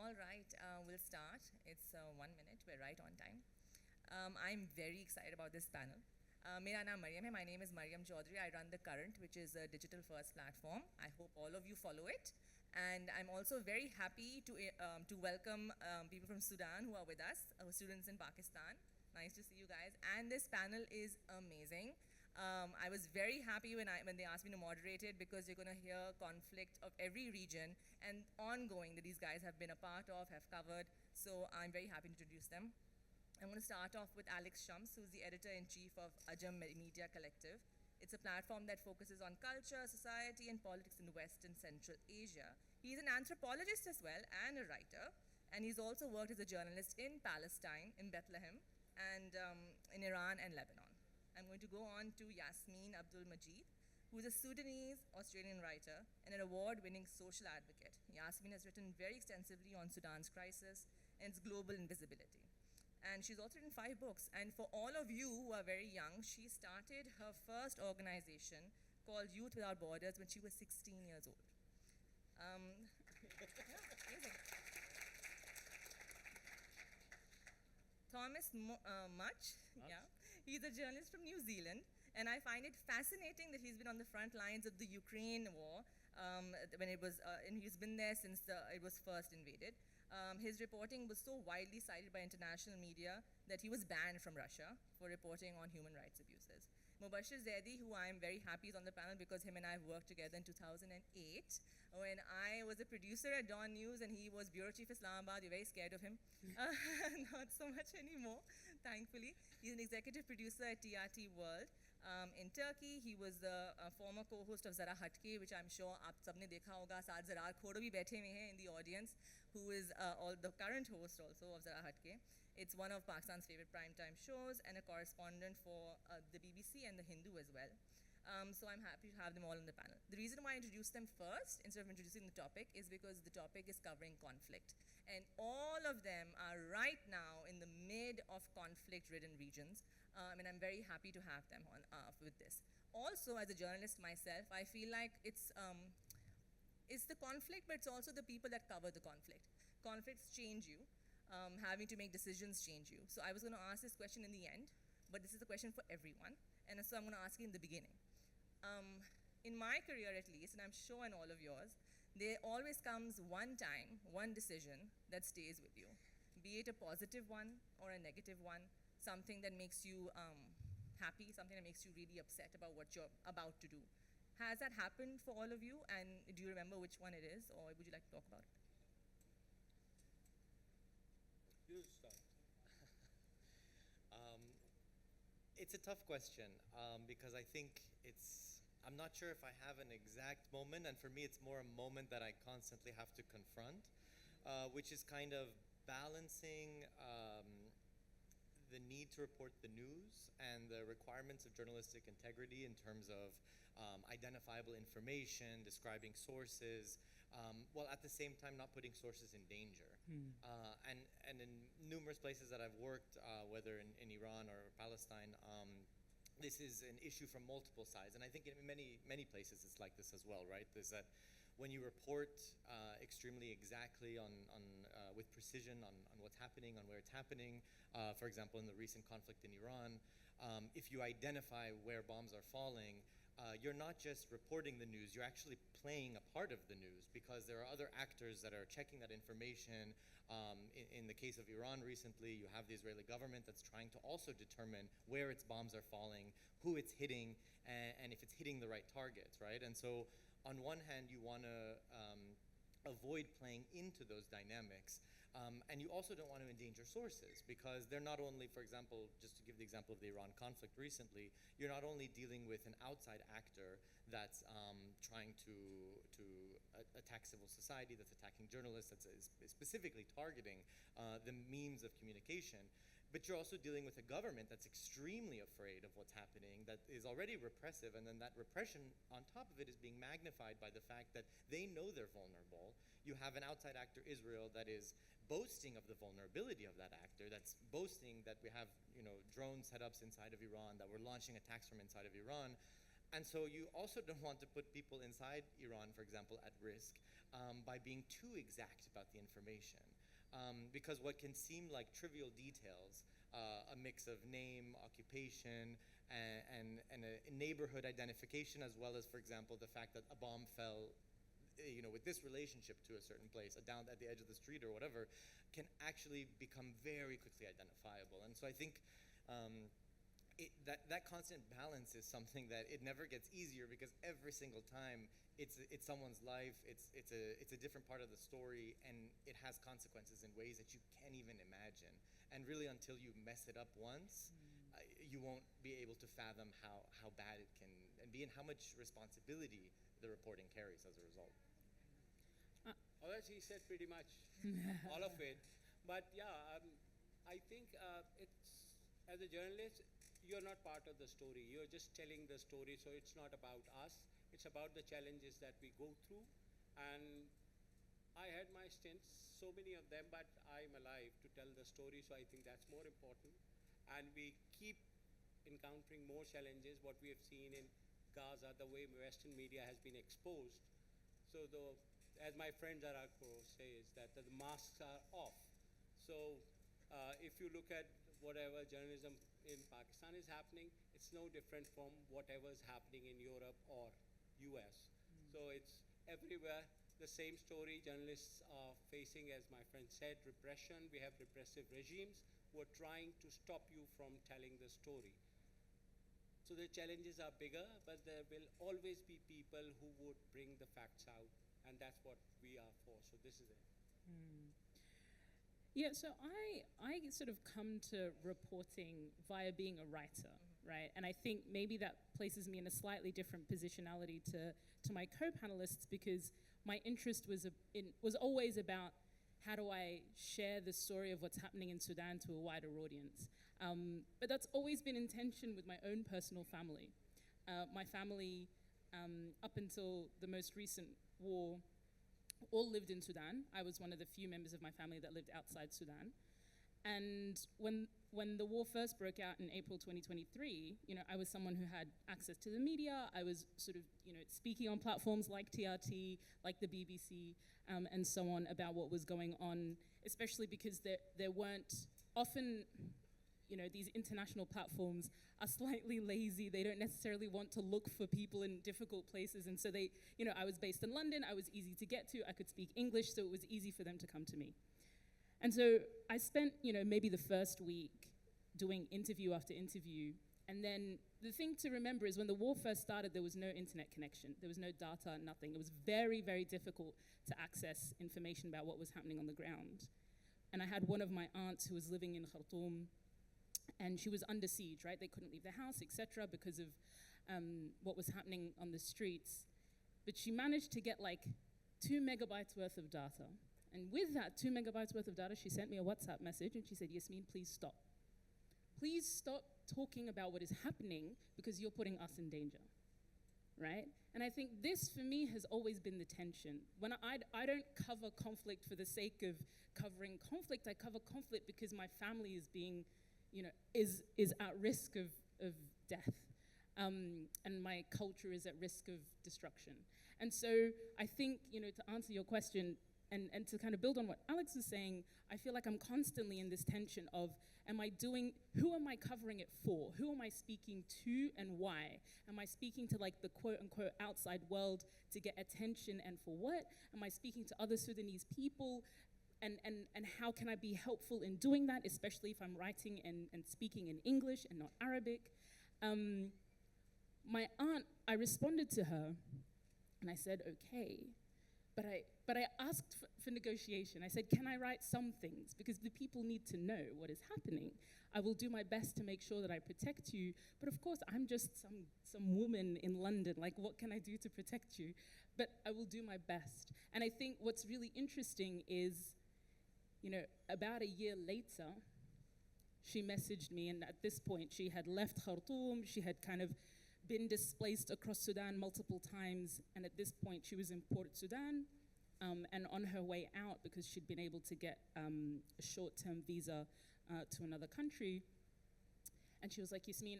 All right, we'll start. It's 1 minute. We're right on time. I'm very excited about this panel. मेरा नाम मरियम है. My name is Mariam Chaudhary. I run The Current, which is a digital-first platform. I hope all of you follow it. And I'm also very happy to welcome people from Sudan who are with us, students in Pakistan. Nice to see you guys. And this panel is amazing. I was very happy when they asked me to moderate it, because you're going to hear conflict of every region and ongoing that these guys have been a part of, have covered. So I'm very happy to introduce them. I'm going to start off with Alex Shams, who's the editor-in-chief of Ajam Media Collective. It's a platform that focuses on culture, society, and politics in West and Central Asia. He's an anthropologist as well and a writer, and he's also worked as a journalist in Palestine, in Bethlehem, and in Iran and Lebanon. I'm going to go on to Yassmin Abdel-Magied, who is a Sudanese-Australian writer and an award-winning social advocate. Yassmin has written very extensively on Sudan's crisis and its global invisibility. And she's also written 5 books. And for all of you who are very young, she started her first organization called Youth Without Borders when she was 16 years old. Yeah, amazing. Thomas Mutch, yeah, he's a journalist from New Zealand, and I find it fascinating that he's been on the front lines of the Ukraine war when it was, and he's been there since it was first invaded. His reporting was so widely cited by international media that he was banned from Russia for reporting on human rights abuses. Mubashar Zaidi, who I'm very happy is on the panel because him and I have worked together in 2008 when I was a producer at Dawn News and he was bureau chief Islamabad. You're very scared of him. Not so much anymore, thankfully. He's an executive producer at TRT World. In Turkey, he was the former co-host of Zara Hatke, which I'm sure aap sabne dekha hoga. Saad Zarar Khodo bhi baithe mein hai in the audience, who is the current host also of Zara Hatke. It's one of Pakistan's favorite primetime shows and a correspondent for the BBC and The Hindu as well. So I'm happy to have them all on the panel. The reason why I introduced them first, instead of introducing the topic, is because the topic is covering conflict. And all of them are right now in the mid of conflict-ridden regions. And I'm very happy to have them on with this. Also, as a journalist myself, I feel like it's the conflict, but it's also the people that cover the conflict. Conflicts change you. Having to make decisions change you. So I was going to ask this question in the end, but this is a question for everyone, and so I'm going to ask it in the beginning. In my career at least, and I'm sure in all of yours, there always comes one time, one decision that stays with you, be it a positive one or a negative one, something that makes you happy, something that makes you really upset about what you're about to do. Has that happened for all of you, and do you remember which one it is, or would you like to talk about it? You start. It's a tough question because I think I'm not sure if I have an exact moment, and for me it's more a moment that I constantly have to confront, which is kind of balancing the need to report the news and the requirements of journalistic integrity in terms of identifiable information, describing sources, while at the same time not putting sources in danger. And in numerous places that I've worked, whether in Iran or Palestine, this is an issue from multiple sides. And I think in many places it's like this as well, right? There's that when you report extremely exactly with precision on what's happening, on where it's happening, for example, in the recent conflict in Iran, if you identify where bombs are falling, you're not just reporting the news, you're actually playing a part of the news because there are other actors that are checking that information. In the case of Iran recently, you have the Israeli government that's trying to also determine where its bombs are falling, who it's hitting, and if it's hitting the right targets, right? And so on one hand, you want to avoid playing into those dynamics. And you also don't want to endanger sources because they're not only, for example, just to give the example of the Iran conflict recently, you're not only dealing with an outside actor that's trying to attack civil society, that's attacking journalists, that's specifically targeting the means of communication, but you're also dealing with a government that's extremely afraid of what's happening, that is already repressive, and then that repression on top of it is being magnified by the fact that they know they're vulnerable. You have an outside actor, Israel, that is boasting of the vulnerability of that actor, that's boasting that we have drone setups inside of Iran, that we're launching attacks from inside of Iran. And so you also don't want to put people inside Iran, for example, at risk by being too exact about the information. Because what can seem like trivial details, a mix of name, occupation, and a neighborhood identification, as well as, for example, the fact that a bomb fell, with this relationship to a certain place, down at the edge of the street or whatever, can actually become very quickly identifiable. And so I think that constant balance is something that it never gets easier, because every single time it's someone's life, it's a different part of the story, and it has consequences in ways that you can't even imagine. And really, until you mess it up once, you won't be able to fathom how bad it can be, and how much responsibility the reporting carries as a result. Well, he said pretty much all of it. But yeah, I think as a journalist, you're not part of the story. You're just telling the story, so it's not about us. It's about the challenges that we go through. And I had my stints, so many of them, but I'm alive to tell the story, so I think that's more important. And we keep encountering more challenges, what we have seen in Gaza, the way Western media has been exposed. So as my friend Zarakpo says, that the masks are off. So if you look at whatever journalism in Pakistan is happening, it's no different from whatever is happening in Europe or US. So it's everywhere the same story. Journalists are facing, as my friend said, repression. We have repressive regimes who are trying to stop you from telling the story. So the challenges are bigger, but there will always be people who would bring the facts out, and that's what we are for. So this is it. Yeah, so I sort of come to reporting via being a writer, right? And I think maybe that places me in a slightly different positionality to my co-panelists, because my interest was always about how do I share the story of what's happening in Sudan to a wider audience. But that's always been in tension with my own personal family. My family, up until the most recent war, all lived in Sudan. I was one of the few members of my family that lived outside Sudan. And when the war first broke out in April 2023, I was someone who had access to the media. I was sort of, speaking on platforms like TRT, like the BBC, and so on, about what was going on, especially because there weren't often, these international platforms are slightly lazy. They don't necessarily want to look for people in difficult places. And so I was based in London. I was easy to get to. I could speak English, so it was easy for them to come to me. And so I spent, maybe the first week doing interview after interview. And then the thing to remember is when the war first started, there was no internet connection. There was no data, nothing. It was very, very difficult to access information about what was happening on the ground. And I had one of my aunts who was living in Khartoum, and she was under siege, right? They couldn't leave the house, etc., because of what was happening on the streets. But she managed to get like 2 megabytes worth of data. And with that 2 megabytes worth of data, she sent me a WhatsApp message and she said, Yassmin, please stop. Please stop talking about what is happening, because you're putting us in danger, right? And I think this, for me, has always been the tension. When I don't cover conflict for the sake of covering conflict, I cover conflict because my family is being, is at risk of death. And my culture is at risk of destruction. And so I think, to answer your question, and to kind of build on what Alex was saying, I feel like I'm constantly in this tension of, who am I covering it for? Who am I speaking to and why? Am I speaking to like the quote unquote outside world to get attention, and for what? Am I speaking to other Sudanese people? And how can I be helpful in doing that, especially if I'm writing and speaking in English and not Arabic? My aunt, I responded to her and I said, okay. But I asked for negotiation. I said, can I write some things? Because the people need to know what is happening. I will do my best to make sure that I protect you. But of course, I'm just some woman in London. Like, what can I do to protect you? But I will do my best. And I think what's really interesting is, about a year later, she messaged me. And at this point, she had left Khartoum. She had kind of been displaced across Sudan multiple times, and at this point she was in Port Sudan, and on her way out, because she'd been able to get a short-term visa to another country, and she was like, Yassmin,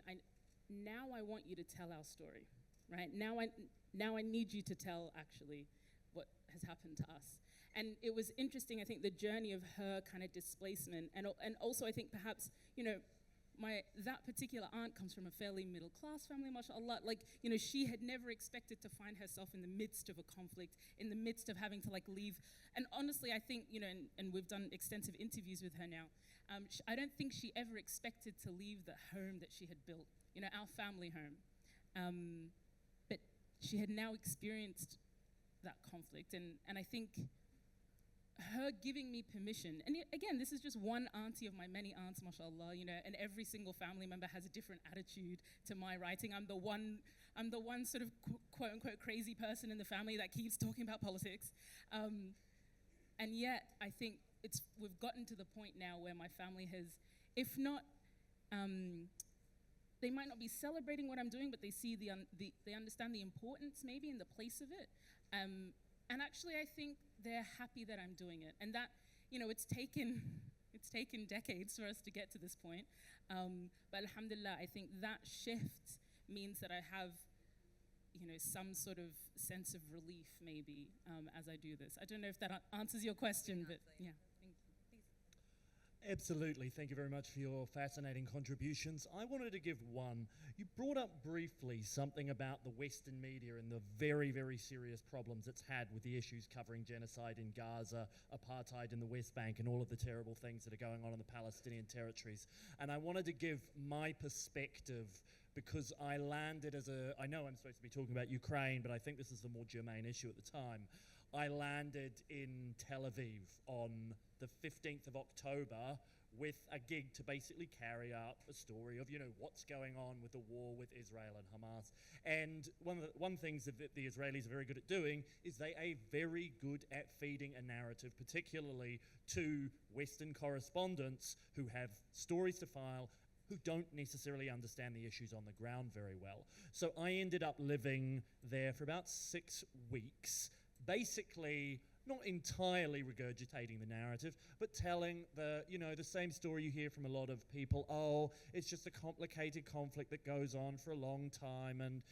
now I want you to tell our story. right? Now I need you to tell actually what has happened to us. And it was interesting, I think, the journey of her kind of displacement, and also I think perhaps, that particular aunt comes from a fairly middle-class family, mashallah. Like, she had never expected to find herself in the midst of a conflict, in the midst of having to leave. And honestly, I think, and we've done extensive interviews with her now, I don't think she ever expected to leave the home that she had built, our family home. But she had now experienced that conflict, and I think her giving me permission, and again, this is just one auntie of my many aunts, mashallah, and every single family member has a different attitude to my writing. I'm the one sort of quote unquote crazy person in the family that keeps talking about politics. And yet, I think we've gotten to the point now where my family has, if not, they might not be celebrating what I'm doing, but they see they understand the importance maybe in the place of it. And actually, I think they're happy that I'm doing it, and that it's taken decades for us to get to this point. But alhamdulillah, I think that shift means that I have some sort of sense of relief maybe as I do this. I don't know if that answers your question, but yeah. Thank you. Please. Absolutely. Thank you very much for your fascinating contributions. I wanted to give one. You brought up briefly something about the Western media and the very, very serious problems it's had with the issues covering genocide in Gaza, apartheid in the West Bank, and all of the terrible things that are going on in the Palestinian territories. And I wanted to give my perspective because I landed I know I'm supposed to be talking about Ukraine, but I think this is the more germane issue at the time. I landed in Tel Aviv on the 15th of October with a gig to basically carry out a story of, what's going on with the war with Israel and Hamas. And one things that the Israelis are very good at doing is they are very good at feeding a narrative, particularly to Western correspondents who have stories to file, who don't necessarily understand the issues on the ground very well. So I ended up living there for about 6 weeks, basically not entirely regurgitating the narrative, but telling the same story you hear from a lot of people. Oh, it's just a complicated conflict that goes on for a long time, and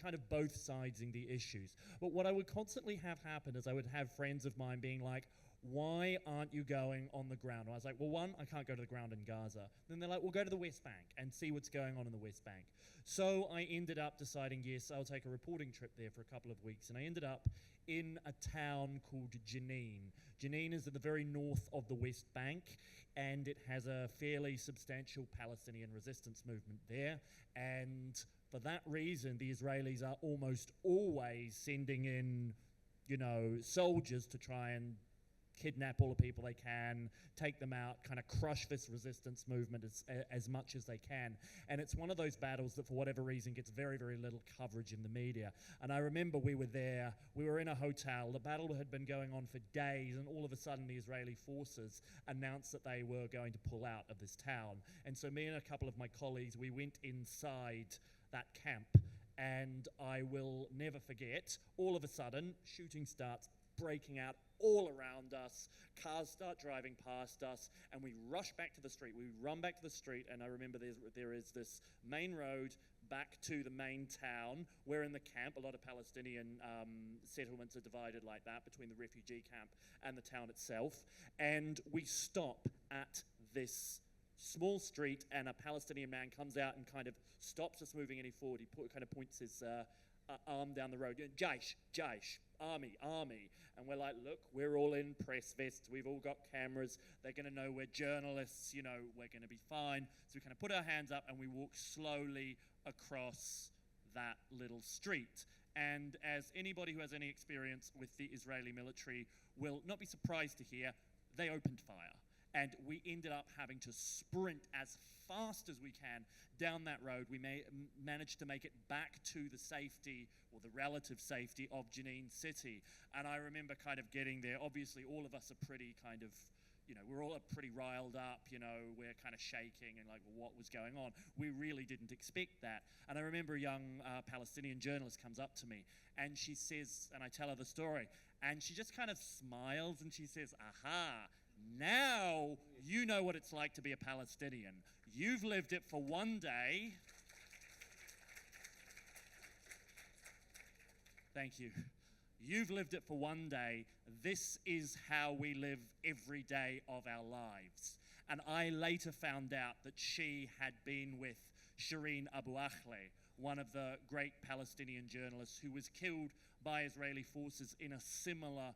kind of both sidesing the issues. But what I would constantly have happen is I would have friends of mine being like, why aren't you going on the ground? And I was like, well, one, I can't go to the ground in Gaza. Then they're like, well, go to the West Bank and see what's going on in the West Bank. So I ended up deciding, yes, I'll take a reporting trip there for a couple of weeks. And I ended up in a town called Jenin. Jenin is at the very north of the West Bank, and it has a fairly substantial Palestinian resistance movement there. And for that reason, the Israelis are almost always sending in, soldiers to try and kidnap all the people they can, take them out, kind of crush this resistance movement as much as they can. And it's one of those battles that for whatever reason gets very, very little coverage in the media. And I remember we were there, we were in a hotel, the battle had been going on for days, and all of a sudden the Israeli forces announced that they were going to pull out of this town. And so me and a couple of my colleagues, we went inside that camp, and I will never forget, all of a sudden, shooting starts breaking out all around us. Cars start driving past us, and we rush back to the street. We run back to the street, and I remember there is this main road back to the main town. We're in the camp. A lot of Palestinian settlements are divided like that between the refugee camp and the town itself. And we stop at this small street, and a Palestinian man comes out and kind of stops us moving any forward. He kind of points his arm down the road. Jaish, Jaish, army, army. And we're like, look, we're all in press vests. We've all got cameras. They're going to know we're journalists. We're going to be fine. So we kind of put our hands up and we walk slowly across that little street. And as anybody who has any experience with the Israeli military will not be surprised to hear, they opened fire. And we ended up having to sprint as fast as we can down that road. We managed to make it back to the safety, or the relative safety, of Jenin city. And I remember kind of getting there. Obviously, all of us are pretty kind of, we're all pretty riled up, we're kind of shaking and like, well, what was going on? We really didn't expect that. And I remember a young Palestinian journalist comes up to me, and she says, and I tell her the story, and she just kind of smiles and she says, aha, now you know what it's like to be a Palestinian. You've lived it for one day. Thank you. You've lived it for one day. This is how we live every day of our lives. And I later found out that she had been with Shireen Abu Akleh, one of the great Palestinian journalists who was killed by Israeli forces in a similar,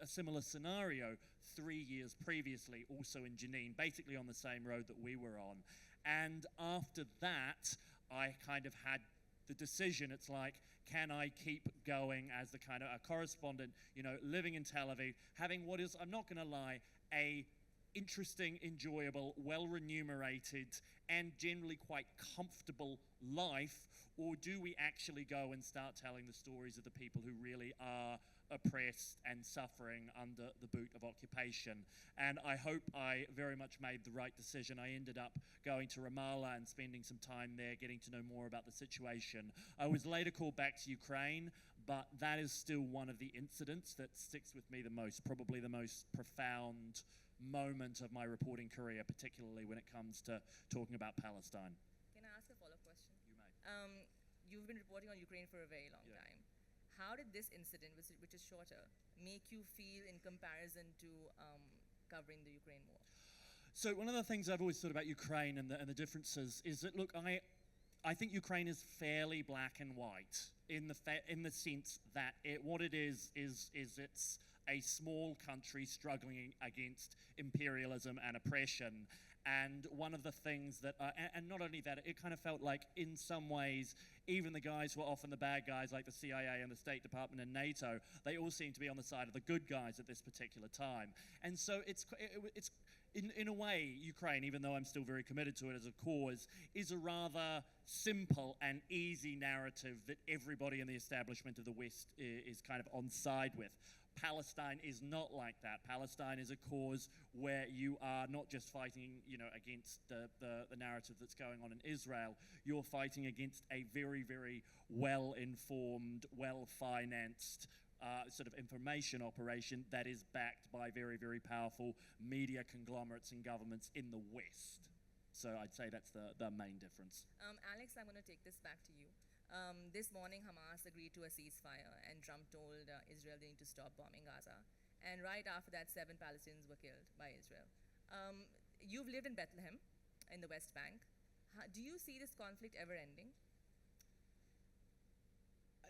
a similar scenario 3 years previously, also in Jenin, basically on the same road that we were on. And after that, I kind of had the decision. It's like, can I keep going as the kind of a correspondent, living in Tel Aviv, having what is, I'm not going to lie, a interesting, enjoyable, well-remunerated, and generally quite comfortable life, or do we actually go and start telling the stories of the people who really are oppressed and suffering under the boot of occupation? And I hope I very much made the right decision. I ended up going to Ramallah and spending some time there, getting to know more about the situation. I was later called back to Ukraine, but that is still one of the incidents that sticks with me the most, probably the most profound moment of my reporting career, particularly when it comes to talking about Palestine. Can I ask a follow-up question? You may. You've been reporting on Ukraine for a very long time. How did this incident, which is shorter, make you feel in comparison to covering the Ukraine war? So one of the things I've always thought about Ukraine and the differences is that, look, I think Ukraine is fairly black and white in the sense that what it is it's a small country struggling against imperialism and oppression. And one of the things that, and not only that, it kind of felt like in some ways, even the guys who are often the bad guys like the CIA and the State Department and NATO, they all seem to be on the side of the good guys at this particular time. And so it's in a way, Ukraine, even though I'm still very committed to it as a cause, is a rather simple and easy narrative that everybody in the establishment of the West is kind of on side with. Palestine is not like that. Palestine is a cause where you are not just fighting, against the narrative that's going on in Israel. You're fighting against a very, very well-informed, well-financed sort of information operation that is backed by very, very powerful media conglomerates and governments in the West. So I'd say that's the main difference. Alex, I'm going to take this back to you. This morning, Hamas agreed to a ceasefire, and Trump told Israel they need to stop bombing Gaza. And right after that, 7 Palestinians were killed by Israel. You've lived in Bethlehem, in the West Bank. Do you see this conflict ever ending?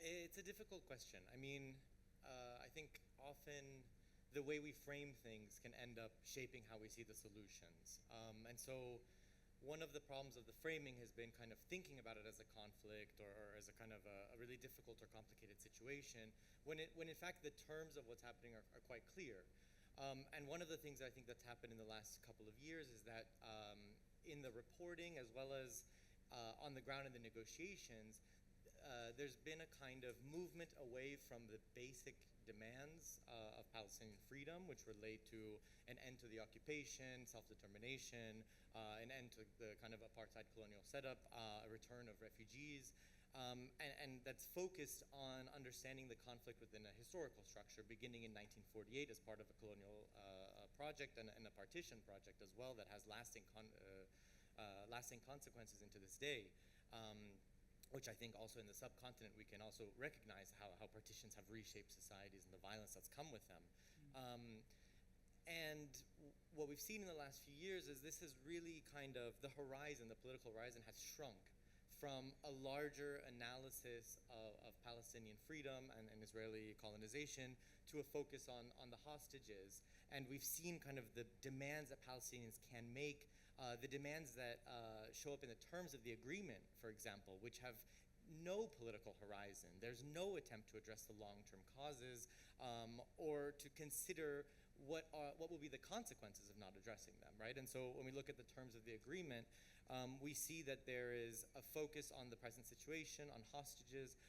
It's a difficult question. I mean, I think often the way we frame things can end up shaping how we see the solutions. And so one of the problems of the framing has been kind of thinking about it as a conflict or as a kind of a really difficult or complicated situation, when in fact the terms of what's happening are quite clear. And one of the things I think that's happened in the last couple of years is that in the reporting as well as on the ground in the negotiations, there's been a kind of movement away from the basic demands of Palestinian freedom, which relate to an end to the occupation, self-determination, an end to the kind of apartheid colonial setup, a return of refugees, and that's focused on understanding the conflict within a historical structure, beginning in 1948 as part of a colonial project and a partition project as well that has lasting consequences into this day. Which I think also in the subcontinent we can also recognize how partitions have reshaped societies and the violence that's come with them. And what we've seen in the last few years is this has really kind of, the political horizon has shrunk from a larger analysis of Palestinian freedom and Israeli colonization to a focus on the hostages. And we've seen kind of the demands that Palestinians can make, the demands that show up in the terms of the agreement, for example, which have no political horizon. There's no attempt to address the long-term causes or to consider what will be the consequences of not addressing them, right? And so when we look at the terms of the agreement, we see that there is a focus on the present situation, on hostages,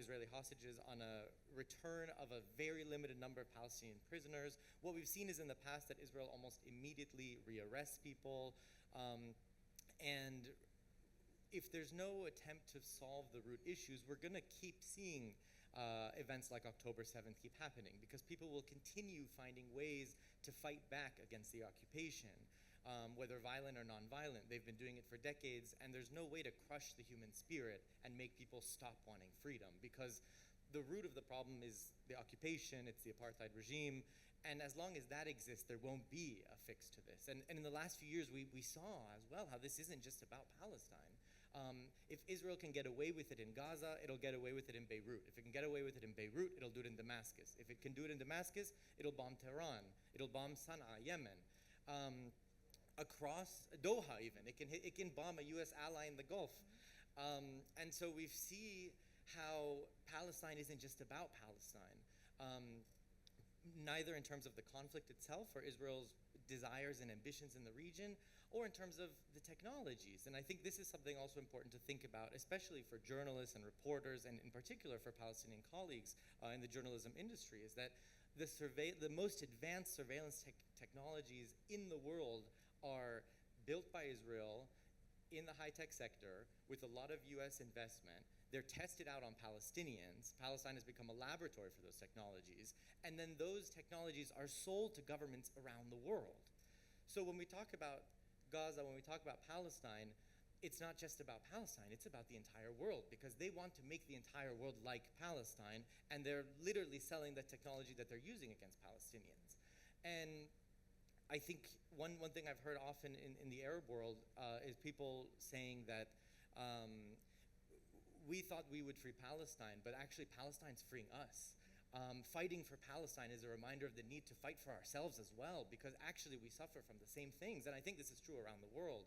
Israeli hostages, on a return of a very limited number of Palestinian prisoners. What we've seen is in the past that Israel almost immediately rearrests people, and if there's no attempt to solve the root issues, we're going to keep seeing events like October 7th keep happening because people will continue finding ways to fight back against the occupation. whether violent or nonviolent. They've been doing it for decades, and there's no way to crush the human spirit and make people stop wanting freedom, because the root of the problem is the occupation, it's the apartheid regime, and as long as that exists, there won't be a fix to this. And in the last few years, we saw as well how this isn't just about Palestine. If Israel can get away with it in Gaza, it'll get away with it in Beirut. If it can get away with it in Beirut, it'll do it in Damascus. If it can do it in Damascus, it'll bomb Tehran. It'll bomb Sana'a, Yemen. Across Doha even. It can bomb a US ally in the Gulf. And so we see how Palestine isn't just about Palestine. Neither in terms of the conflict itself or Israel's desires and ambitions in the region, or in terms of the technologies. And I think this is something also important to think about, especially for journalists and reporters, and in particular for Palestinian colleagues in the journalism industry, is that the most advanced surveillance technologies in the world are built by Israel in the high-tech sector with a lot of US investment. They're tested out on Palestinians. Palestine has become a laboratory for those technologies. And then those technologies are sold to governments around the world. So when we talk about Gaza, when we talk about Palestine, it's not just about Palestine, it's about the entire world, because they want to make the entire world like Palestine, and they're literally selling the technology that they're using against Palestinians. And I think one thing I've heard often in the Arab world is people saying that we thought we would free Palestine, but actually Palestine's freeing us. Fighting for Palestine is a reminder of the need to fight for ourselves as well, because actually we suffer from the same things, and I think this is true around the world.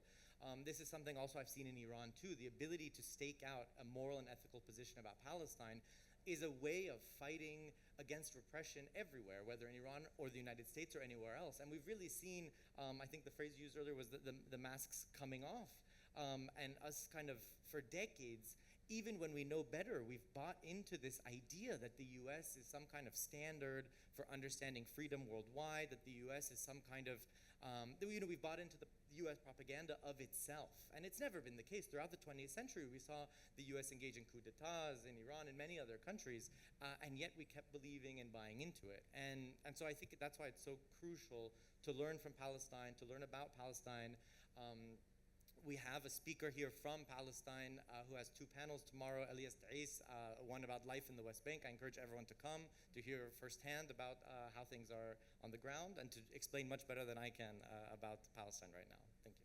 This is something also I've seen in Iran too. The ability to stake out a moral and ethical position about Palestine is a way of fighting against repression everywhere, whether in Iran or the United States or anywhere else. And we've really seen, I think the phrase used earlier was the masks coming off, and us kind of, for decades, even when we know better, we've bought into this idea that the US is some kind of standard for understanding freedom worldwide, that the US is some kind of, we've bought into the US propaganda of itself. And it's never been the case. Throughout the 20th century, we saw the US engage in coups d'etats in Iran and many other countries, and yet we kept believing and buying into it. And so I think that's why it's so crucial to learn from Palestine, to learn about Palestine. We have a speaker here from Palestine who has two panels tomorrow, Elias Ta'is, one about life in the West Bank. I encourage everyone to come to hear firsthand about how things are on the ground and to explain much better than I can about Palestine right now. Thank you.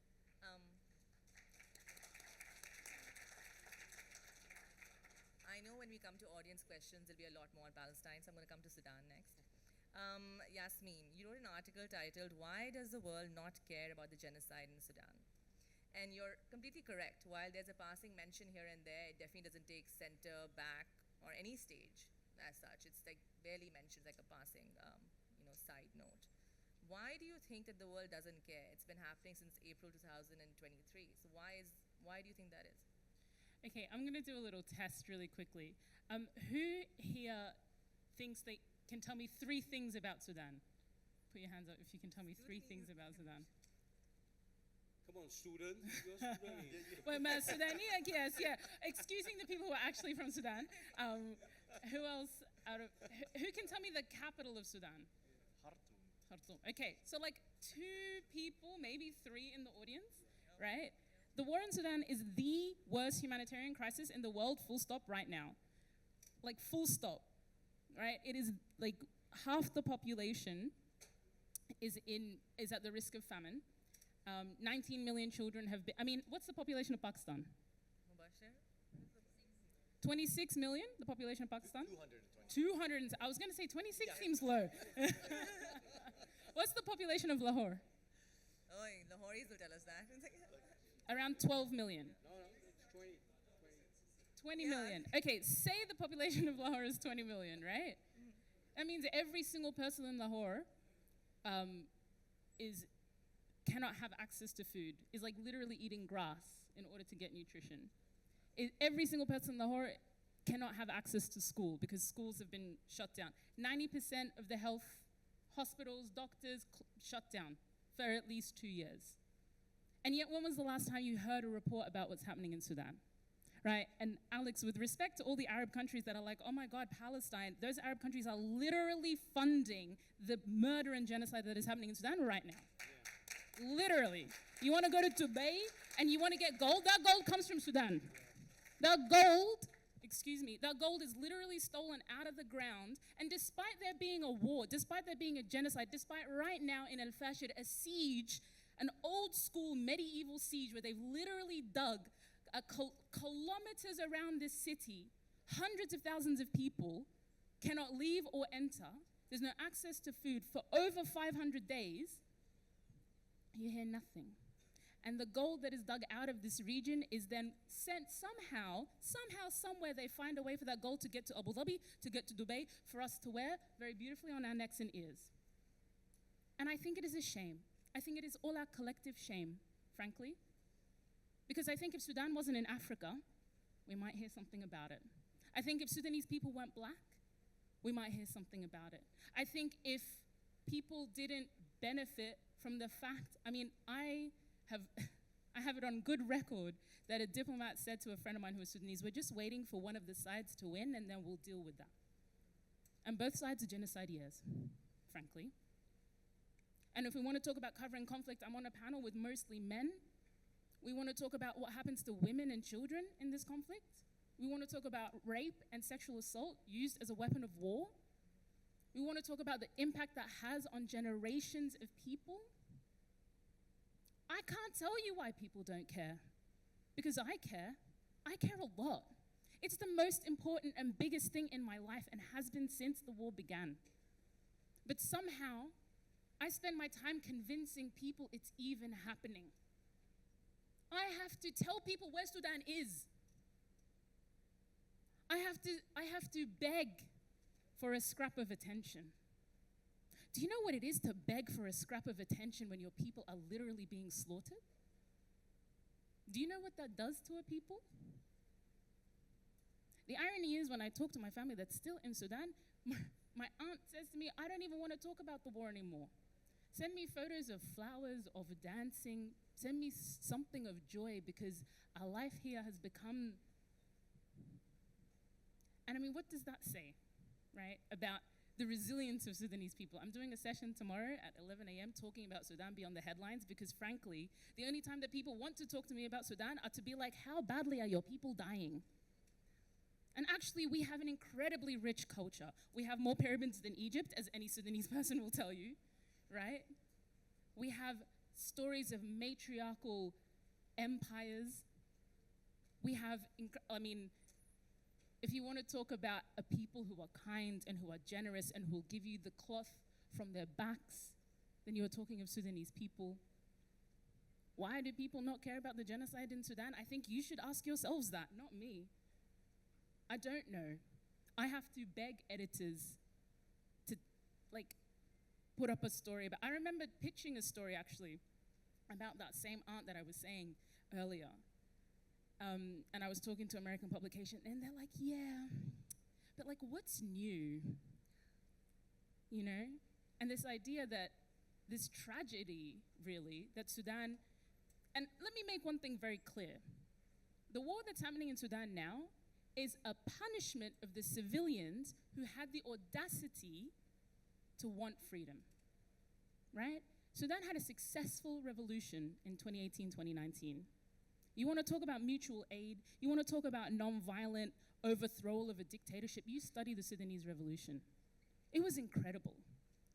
I know when we come to audience questions, there'll be a lot more on Palestine, so I'm going to come to Sudan next. Yassmin, you wrote an article titled, "Why Does the World Not Care About the Genocide in Sudan?" And you're completely correct. While there's a passing mention here and there, it definitely doesn't take center, back, or any stage as such. It's like barely mentioned, like a passing, side note. Why do you think that the world doesn't care? It's been happening since April 2023. So why do you think that is? Okay, I'm going to do a little test really quickly. Who here thinks they can tell me 3 things about Sudan? Put your hands up if you can tell me 3 things about Sudan. Come on, students. You're Sudanese. Well, Sudani, yes, yeah. Excusing the people who are actually from Sudan. Who else who can tell me the capital of Sudan? Khartoum. Okay, so like 2 people, maybe 3 in the audience, right? The war in Sudan is the worst humanitarian crisis in the world, full stop, right now. Like, full stop, right? It is like half the population is at the risk of famine. 19 million children have been, what's the population of Pakistan? Mubashar? 26 million, the population of Pakistan? 220. I was going to say 26 seems low. What's the population of Lahore? Oh, Lahoris will tell us that. Around 12 million. No, it's 20. 20 million. Okay, say the population of Lahore is 20 million, right? That means every single person in Lahore cannot have access to food, is like literally eating grass in order to get nutrition. Every single person in Lahore cannot have access to school because schools have been shut down. 90% of the health hospitals, doctors, shut down for at least 2 years. And yet, when was the last time you heard a report about what's happening in Sudan? Right? And Alex, with respect to all the Arab countries that are like, oh my God, Palestine, those Arab countries are literally funding the murder and genocide that is happening in Sudan right now. Literally. You want to go to Dubai and you want to get gold? That gold comes from Sudan. That gold is literally stolen out of the ground. And despite there being a war, despite there being a genocide, despite right now in El Fashid, a siege, an old school medieval siege where they've literally dug kilometers around this city, hundreds of thousands of people cannot leave or enter. There's no access to food for over 500 days. You hear nothing. And the gold that is dug out of this region is then sent somehow, somewhere they find a way for that gold to get to Abu Dhabi, to get to Dubai, for us to wear very beautifully on our necks and ears. And I think it is a shame. I think it is all our collective shame, frankly. Because I think if Sudan wasn't in Africa, we might hear something about it. I think if Sudanese people weren't black, we might hear something about it. I think if people didn't benefit from the fact, I have it on good record that a diplomat said to a friend of mine who was Sudanese, we're just waiting for one of the sides to win and then we'll deal with that. And both sides are genocide years, frankly. And if we want to talk about covering conflict, I'm on a panel with mostly men. We want to talk about what happens to women and children in this conflict. We want to talk about rape and sexual assault used as a weapon of war. We want to talk about the impact that has on generations of people. I can't tell you why people don't care, because I care. I care a lot. It's the most important and biggest thing in my life and has been since the war began. But somehow, I spend my time convincing people it's even happening. I have to tell people where Sudan is. I have to beg for a scrap of attention. Do you know what it is to beg for a scrap of attention when your people are literally being slaughtered? Do you know what that does to a people? The irony is when I talk to my family that's still in Sudan, my aunt says to me, I don't even want to talk about the war anymore. Send me photos of flowers, of dancing. Send me something of joy because our life here has become... And what does that say, right, about the resilience of Sudanese people? I'm doing a session tomorrow at 11 a.m. talking about Sudan beyond the headlines because, frankly, the only time that people want to talk to me about Sudan are to be like, how badly are your people dying? And actually, we have an incredibly rich culture. We have more pyramids than Egypt, as any Sudanese person will tell you, right? We have stories of matriarchal empires. We have, if you want to talk about a people who are kind and who are generous and who will give you the cloth from their backs, then you're talking of Sudanese people. Why do people not care about the genocide in Sudan? I think you should ask yourselves that, not me. I don't know. I have to beg editors to, put up a story about... I remember pitching a story, actually, about that same aunt that I was saying earlier. And I was talking to American publication, and they're like, yeah, but what's new? You know? And this idea that this tragedy, really, that Sudan... And let me make one thing very clear. The war that's happening in Sudan now is a punishment of the civilians who had the audacity to want freedom, right? Sudan had a successful revolution in 2018, 2019. You want to talk about mutual aid, you want to talk about non-violent overthrow of a dictatorship, you study the Sudanese revolution. It was incredible,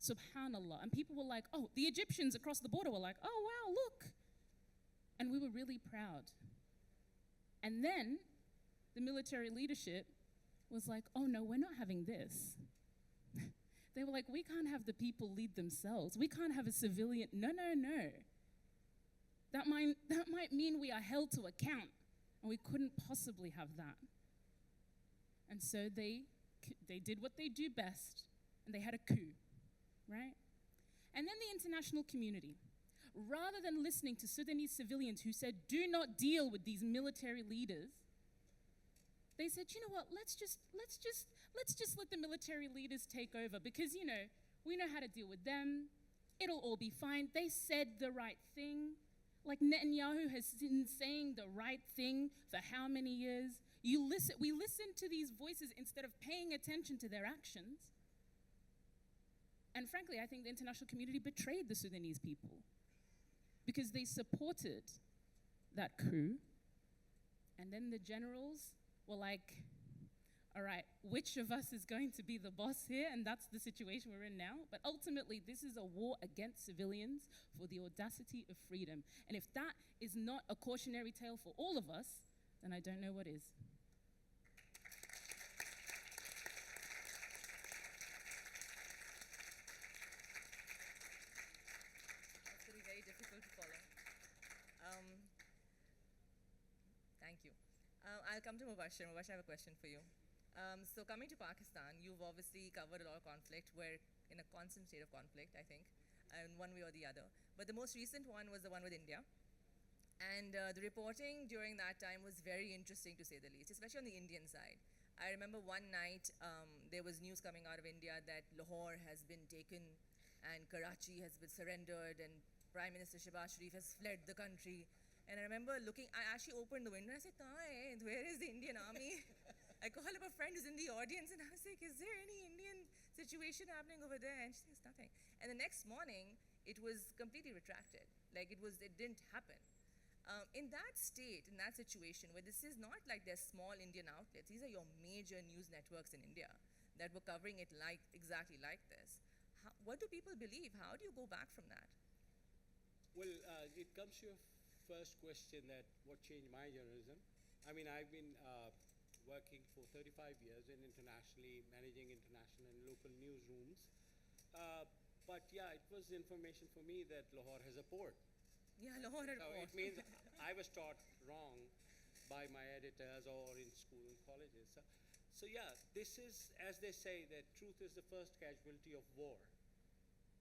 subhanallah. And people were like, oh, the Egyptians across the border were like, oh, wow, look. And we were really proud. And then the military leadership was like, oh no, we're not having this. They were like, we can't have the people lead themselves. We can't have a civilian, no. That might mean we are held to account, and we couldn't possibly have that. And so they did what they do best, and they had a coup, right? And then the international community, rather than listening to Sudanese civilians who said, do not deal with these military leaders, they said, you know what, let's just let the military leaders take over because, we know how to deal with them. It'll all be fine. They said the right thing. Like Netanyahu has been saying the right thing for how many years? We listen to these voices instead of paying attention to their actions. And frankly, I think the international community betrayed the Sudanese people. because they supported that coup. And then the generals were like, all right, which of us is going to be the boss here? And that's the situation we're in now. But ultimately, this is a war against civilians for the audacity of freedom. And if that is not a cautionary tale for all of us, then I don't know what is. That's going to be very difficult to follow. Thank you. I'll come to Mubashar. Mubashar, I have a question for you. So coming to Pakistan, you've obviously covered a lot of conflict. We're in a constant state of conflict, I think, in one way or the other. But the most recent one was the one with India. And the reporting during that time was very interesting, to say the least, especially on the Indian side. I remember one night there was news coming out of India that Lahore has been taken and Karachi has been surrendered and Prime Minister Shehbaz Sharif has fled the country. And I remember looking, I actually opened the window and I said, where is the Indian army? I called up a friend who's in the audience and I was like, is there any Indian situation happening over there? And she says, nothing. And the next morning, it was completely retracted. Like it didn't happen. In that state, in that situation, where this is not like they're small Indian outlets, these are your major news networks in India that were covering it exactly like this. What do people believe? How do you go back from that? Well, it comes to your first question that what changed my journalism. I mean, I've been working for 35 years in internationally, managing international and local newsrooms. But yeah, it was information for me that Lahore has a port. Yeah, Lahore had a So port. it means I was taught wrong by my editors or in school and colleges. So yeah, this is, as they say, that truth is the first casualty of war.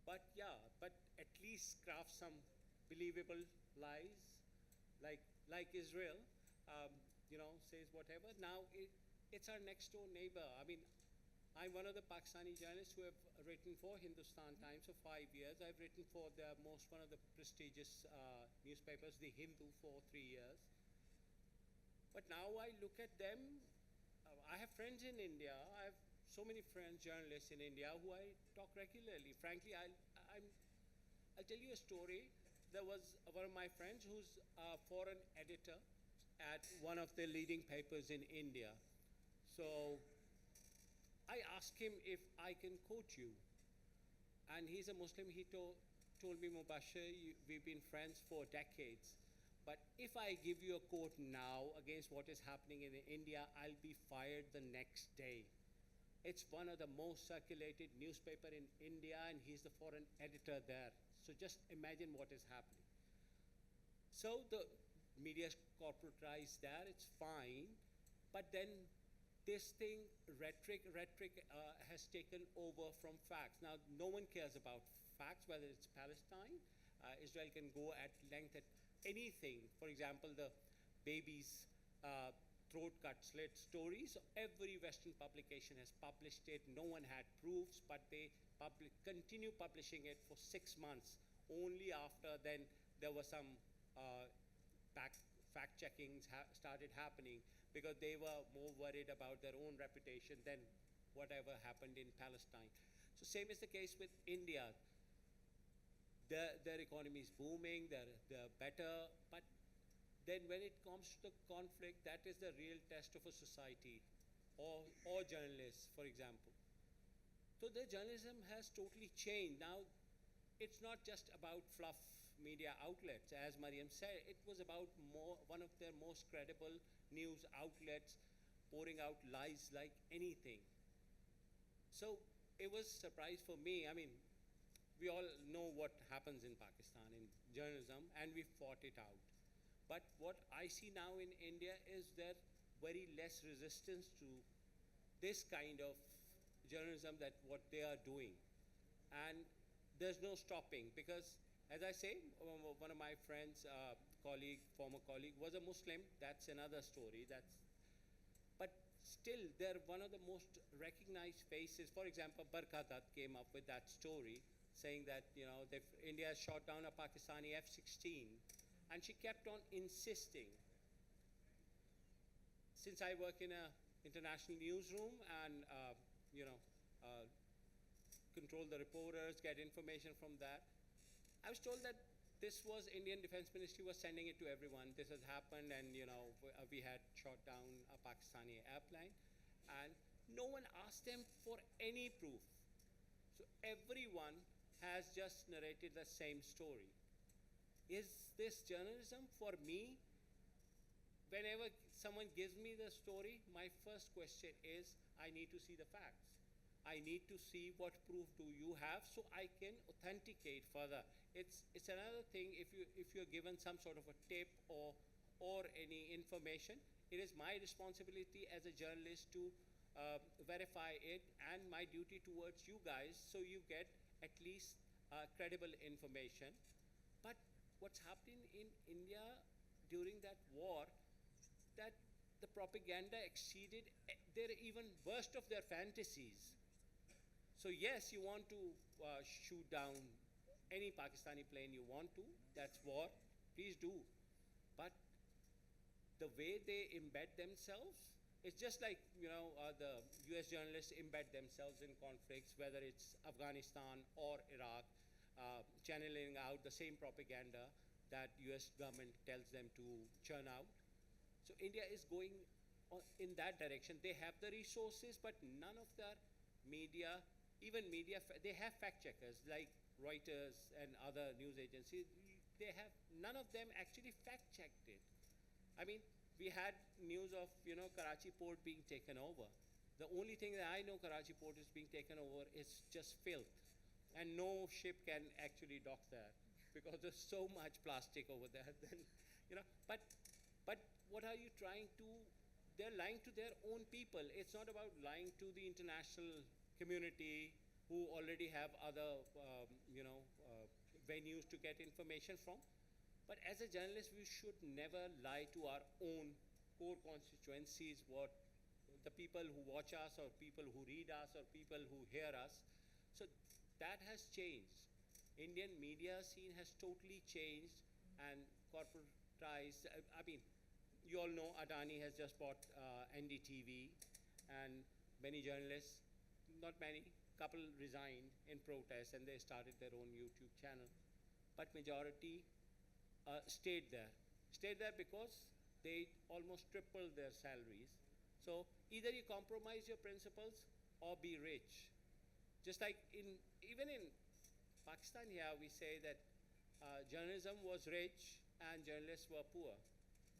But yeah, but at least craft some believable lies, like Israel, says whatever. Now it's our next door neighbor. I mean, I'm one of the Pakistani journalists who have written for Hindustan Times for 5 years. I've written for one of the prestigious newspapers, The Hindu, for 3 years. But now I look at them. I have friends in India. I have so many friends, journalists in India, who I talk regularly. Frankly, I'll tell you a story. There was one of my friends who's a foreign editor at one of the leading papers in India. So I asked him if I can quote you. And he's a Muslim. He told me, Mubashar, we've been friends for decades. But if I give you a quote now against what is happening in India, I'll be fired the next day. It's one of the most circulated newspaper in India, and he's the foreign editor there. So just imagine what is happening. So the media's corporatized that, it's fine. But then this thing, rhetoric has taken over from facts. Now, no one cares about facts, whether it's Palestine. Israel can go at length at anything. For example, the babies' throat cut slit stories. Every Western publication has published it. No one had proofs, but they continue publishing it for 6 months. Only after then there was some fact-checking started happening, because they were more worried about their own reputation than whatever happened in Palestine. So same is the case with India. Their economy is booming, they're better, but then when it comes to the conflict, that is the real test of a society, or journalists, for example. So their journalism has totally changed. Now, it's not just about fluff media outlets, as Mariam said. It was about one of their most credible news outlets pouring out lies like anything. So it was a surprise for me. I mean, we all know what happens in Pakistan in journalism, and we fought it out. But what I see now in India is there very less resistance to this kind of journalism, that what they are doing. And there's no stopping, because, as I say, one of my friends, former colleague, was a Muslim. That's another story. But still, they're one of the most recognized faces. For example, Barkha Dutt came up with that story, saying that India shot down a Pakistani F-16, and she kept on insisting. Since I work in an international newsroom and control the reporters, get information from that, I was told that this was Indian Defense Ministry was sending it to everyone. This has happened, and we had shot down a Pakistani airplane, and no one asked them for any proof. So everyone has just narrated the same story. Is this journalism? For me, whenever someone gives me the story, my first question is, I need to see the facts. I need to see what proof do you have so I can authenticate further. It's another thing if you're given some sort of a tip or any information. It is my responsibility as a journalist to verify it, and my duty towards you guys so you get at least credible information. But what's happening in India during that war, that the propaganda exceeded their even worst of their fantasies. So yes, you want to shoot down any Pakistani plane you want to, that's war, please do. But the way they embed themselves, it's just like, the US journalists embed themselves in conflicts, whether it's Afghanistan or Iraq, channeling out the same propaganda that US government tells them to churn out. So India is going in that direction. They have the resources, but none of their media, even media, they have fact checkers like Reuters and other news agencies. None of them actually fact checked it. I mean, we had news of, Karachi port being taken over. The only thing that I know Karachi port is being taken over is just filth. And no ship can actually dock there because there's so much plastic over there. Then, but what are you trying to, they're lying to their own people. It's not about lying to the international community who already have other, venues to get information from. But as a journalist, we should never lie to our own core constituencies, what the people who watch us or people who read us or people who hear us. So that has changed. Indian media scene has totally changed and corporatized. I mean, you all know Adani has just bought NDTV, and many journalists, not many, couple resigned in protest and they started their own YouTube channel. But majority stayed there because they almost tripled their salaries. So either you compromise your principles or be rich. Just like even in Pakistan here, we say that journalism was rich and journalists were poor.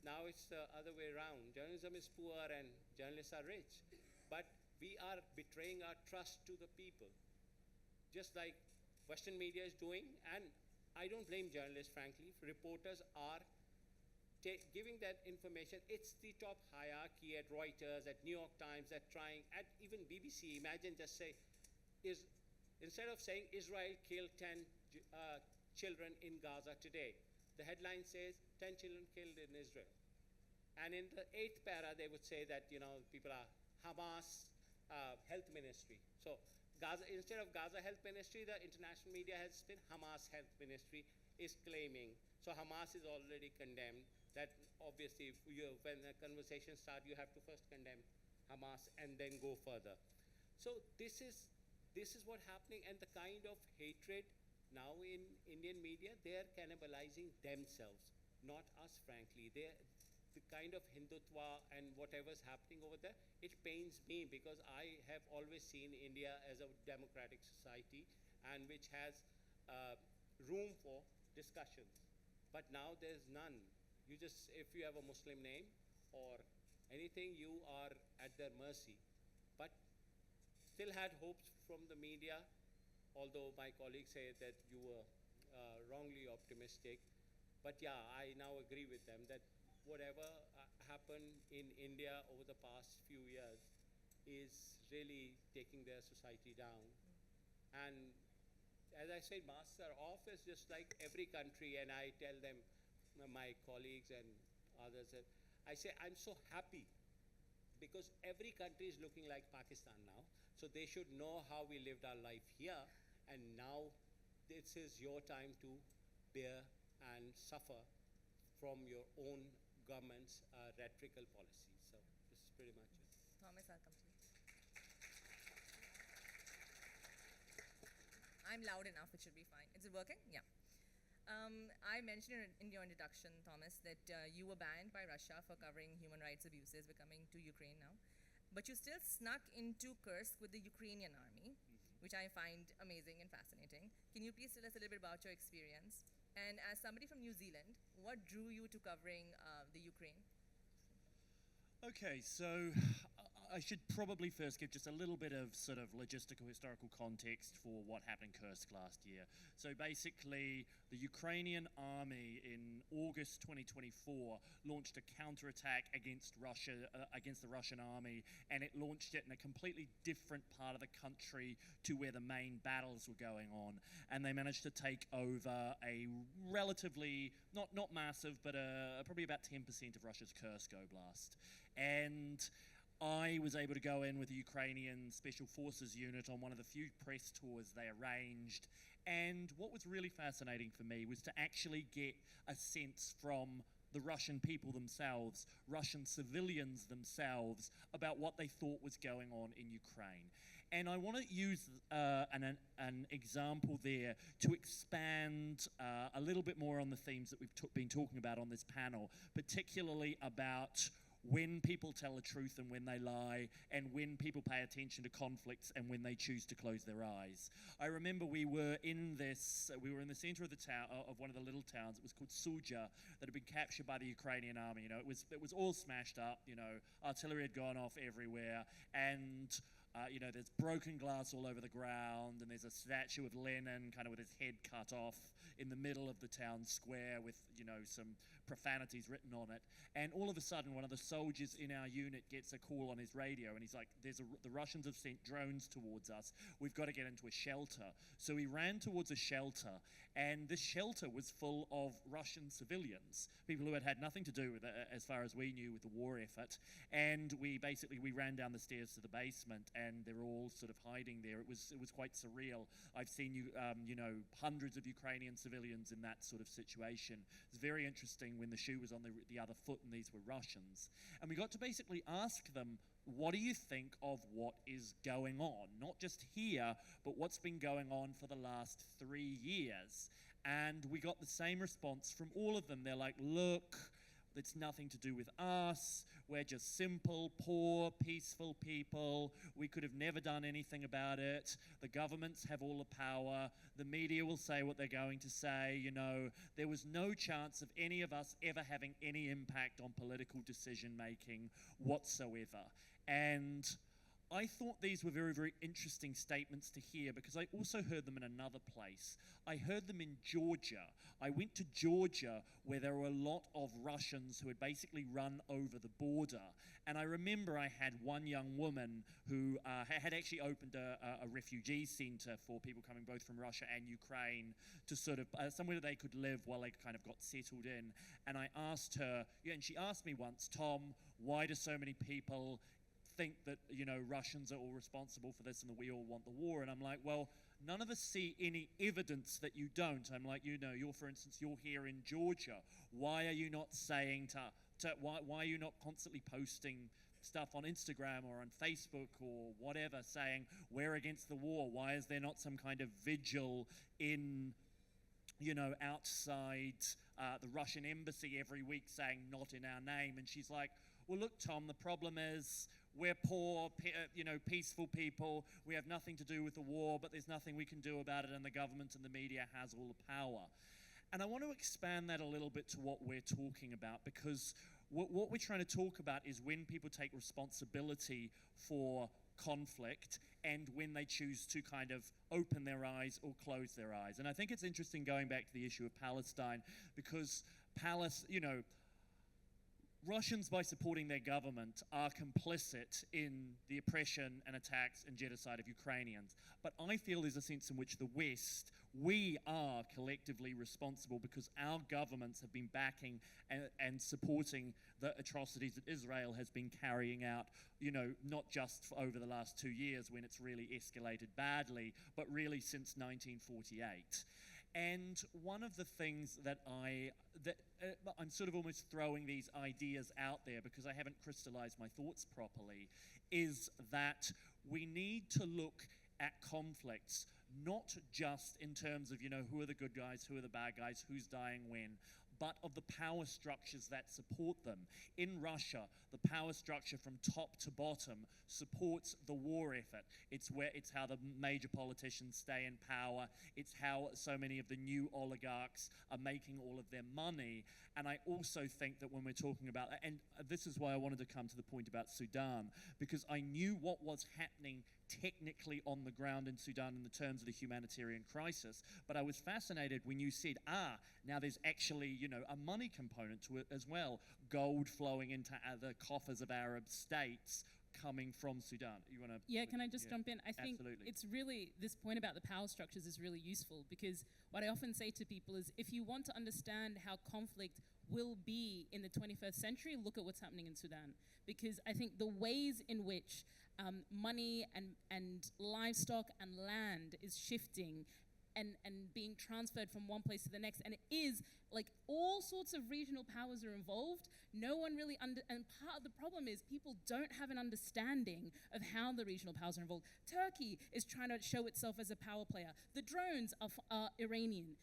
Now it's the other way around. Journalism is poor and journalists are rich. But we are betraying our trust to the people, just like Western media is doing. And I don't blame journalists, frankly. Reporters are giving that information. It's the top hierarchy at Reuters, at New York Times, at even BBC. Imagine just say, instead of saying Israel killed 10 children in Gaza today, the headline says 10 children killed in Israel. And in the 8th para, they would say that, people are Hamas health ministry. So Gaza, instead of Gaza health ministry, the international media has been Hamas health ministry is claiming. So Hamas is already condemned. That obviously, when the conversation starts, you have to first condemn Hamas and then go further. So this is what's happening, and the kind of hatred now in Indian media, they're cannibalizing themselves, not us, frankly. The kind of Hindutva and whatever's happening over there, it pains me because I have always seen India as a democratic society and which has room for discussions. But now there's none. If you have a Muslim name or anything, you are at their mercy. But still had hopes from the media, although my colleagues say that you were wrongly optimistic. But yeah, I now agree with them that whatever happened in India over the past few years is really taking their society down. And as I said, masks are off. It's just like every country, and I tell them, my colleagues and others, I say I'm so happy because every country is looking like Pakistan now. So they should know how we lived our life here, and now this is your time to bear and suffer from your own government's rhetorical policies. So this is pretty much it. Thomas, I'll come to you. I'm loud enough, it should be fine. Is it working? Yeah. I mentioned in your introduction, Thomas, that you were banned by Russia for covering human rights abuses. We're coming to Ukraine now. But you still snuck into Kursk with the Ukrainian army, which I find amazing and fascinating. Can you please tell us a little bit about your experience? And as somebody from New Zealand, what drew you to covering the Ukraine? Okay, so I should probably first give just a little bit of sort of logistical historical context for what happened in Kursk last year. So basically, the Ukrainian army in August 2024 launched a counterattack against Russia, against the Russian army, and it launched it in a completely different part of the country to where the main battles were going on. And they managed to take over a relatively, not massive, but probably about 10% of Russia's Kursk Oblast. And I was able to go in with the Ukrainian Special Forces unit on one of the few press tours they arranged. And what was really fascinating for me was to actually get a sense from the Russian people themselves, Russian civilians themselves, about what they thought was going on in Ukraine. And I want to use an example there to expand a little bit more on the themes that we've been talking about on this panel, particularly about when people tell the truth and when they lie, and when people pay attention to conflicts and when they choose to close their eyes. I remember we were in the center of the town, of one of the little towns. It was called Suja, that had been captured by the Ukrainian army. You know, it was all smashed up. You know, artillery had gone off everywhere, and you know, there's broken glass all over the ground, and there's a statue of Lenin kind of with his head cut off in the middle of the town square with, you know, some profanities written on it. And all of a sudden, one of the soldiers in our unit gets a call on his radio, and he's like, the Russians have sent drones towards us. We've got to get into a shelter. So he ran towards a shelter, and this shelter was full of Russian civilians, people who had had nothing to do with it, as far as we knew, with the war effort. And we ran down the stairs to the basement, and they're all sort of hiding there. It was quite surreal. I've seen you know, hundreds of Ukrainian civilians in that sort of situation. It's very interesting when the shoe was on the other foot and these were Russians. And we got to basically ask them, what do you think of what is going on? Not just here, but what's been going on for the last 3 years. And we got the same response from all of them. They're like, look, it's nothing to do with us. We're just simple, poor, peaceful people. We could have never done anything about it. The governments have all the power. The media will say what they're going to say. You know, there was no chance of any of us ever having any impact on political decision making whatsoever. And I thought these were very, very interesting statements to hear, because I also heard them in another place. I heard them in Georgia. I went to Georgia, where there were a lot of Russians who had basically run over the border. And I remember I had one young woman who had actually opened a refugee center for people coming both from Russia and Ukraine, to sort of somewhere they could live while they kind of got settled in. And I asked her, and she asked me once, Tom, why do so many people think that, you know, Russians are all responsible for this and that we all want the war? And I'm like, well, none of us see any evidence that you don't. I'm like, you know, for instance, you're here in Georgia. Why are you not saying why are you not constantly posting stuff on Instagram or on Facebook or whatever saying we're against the war? Why is there not some kind of vigil in, you know, outside the Russian embassy every week saying not in our name? And she's like, well, look, Tom, the problem is we're poor, you know, peaceful people. We have nothing to do with the war, but there's nothing we can do about it, and the government and the media has all the power. And I want to expand that a little bit to what we're talking about, because what we're trying to talk about is when people take responsibility for conflict and when they choose to kind of open their eyes or close their eyes. And I think it's interesting going back to the issue of Palestine, because you know, Russians, by supporting their government, are complicit in the oppression and attacks and genocide of Ukrainians. But I feel there's a sense in which the West, we are collectively responsible, because our governments have been backing and supporting the atrocities that Israel has been carrying out, you know, not just over the last 2 years when it's really escalated badly, but really since 1948. And one of the things that I'm sort of almost throwing these ideas out there because I haven't crystallized my thoughts properly, is that we need to look at conflicts, not just in terms of, who are the good guys, who are the bad guys, who's dying when, but of the power structures that support them. In Russia, the power structure from top to bottom supports the war effort. It's how the major politicians stay in power. It's how so many of the new oligarchs are making all of their money. And I also think that when we're talking about, and this is why I wanted to come to the point about Sudan, because I knew what was happening technically on the ground in Sudan in the terms of the humanitarian crisis, but I was fascinated when you said, now there's actually, a money component to it as well, gold flowing into other coffers of Arab states coming from Sudan. You want to? Yeah, can I just jump in? I think absolutely. It's really, this point about the power structures is really useful, because what I often say to people is, if you want to understand how conflict will be in the 21st century, look at what's happening in Sudan. Because I think the ways in which money and livestock and land is shifting and being transferred from one place to the next, and it is like all sorts of regional powers are involved. No one really and part of the problem is people don't have an understanding of how the regional powers are involved. Turkey is trying to show itself as a power player. The drones are Iranian.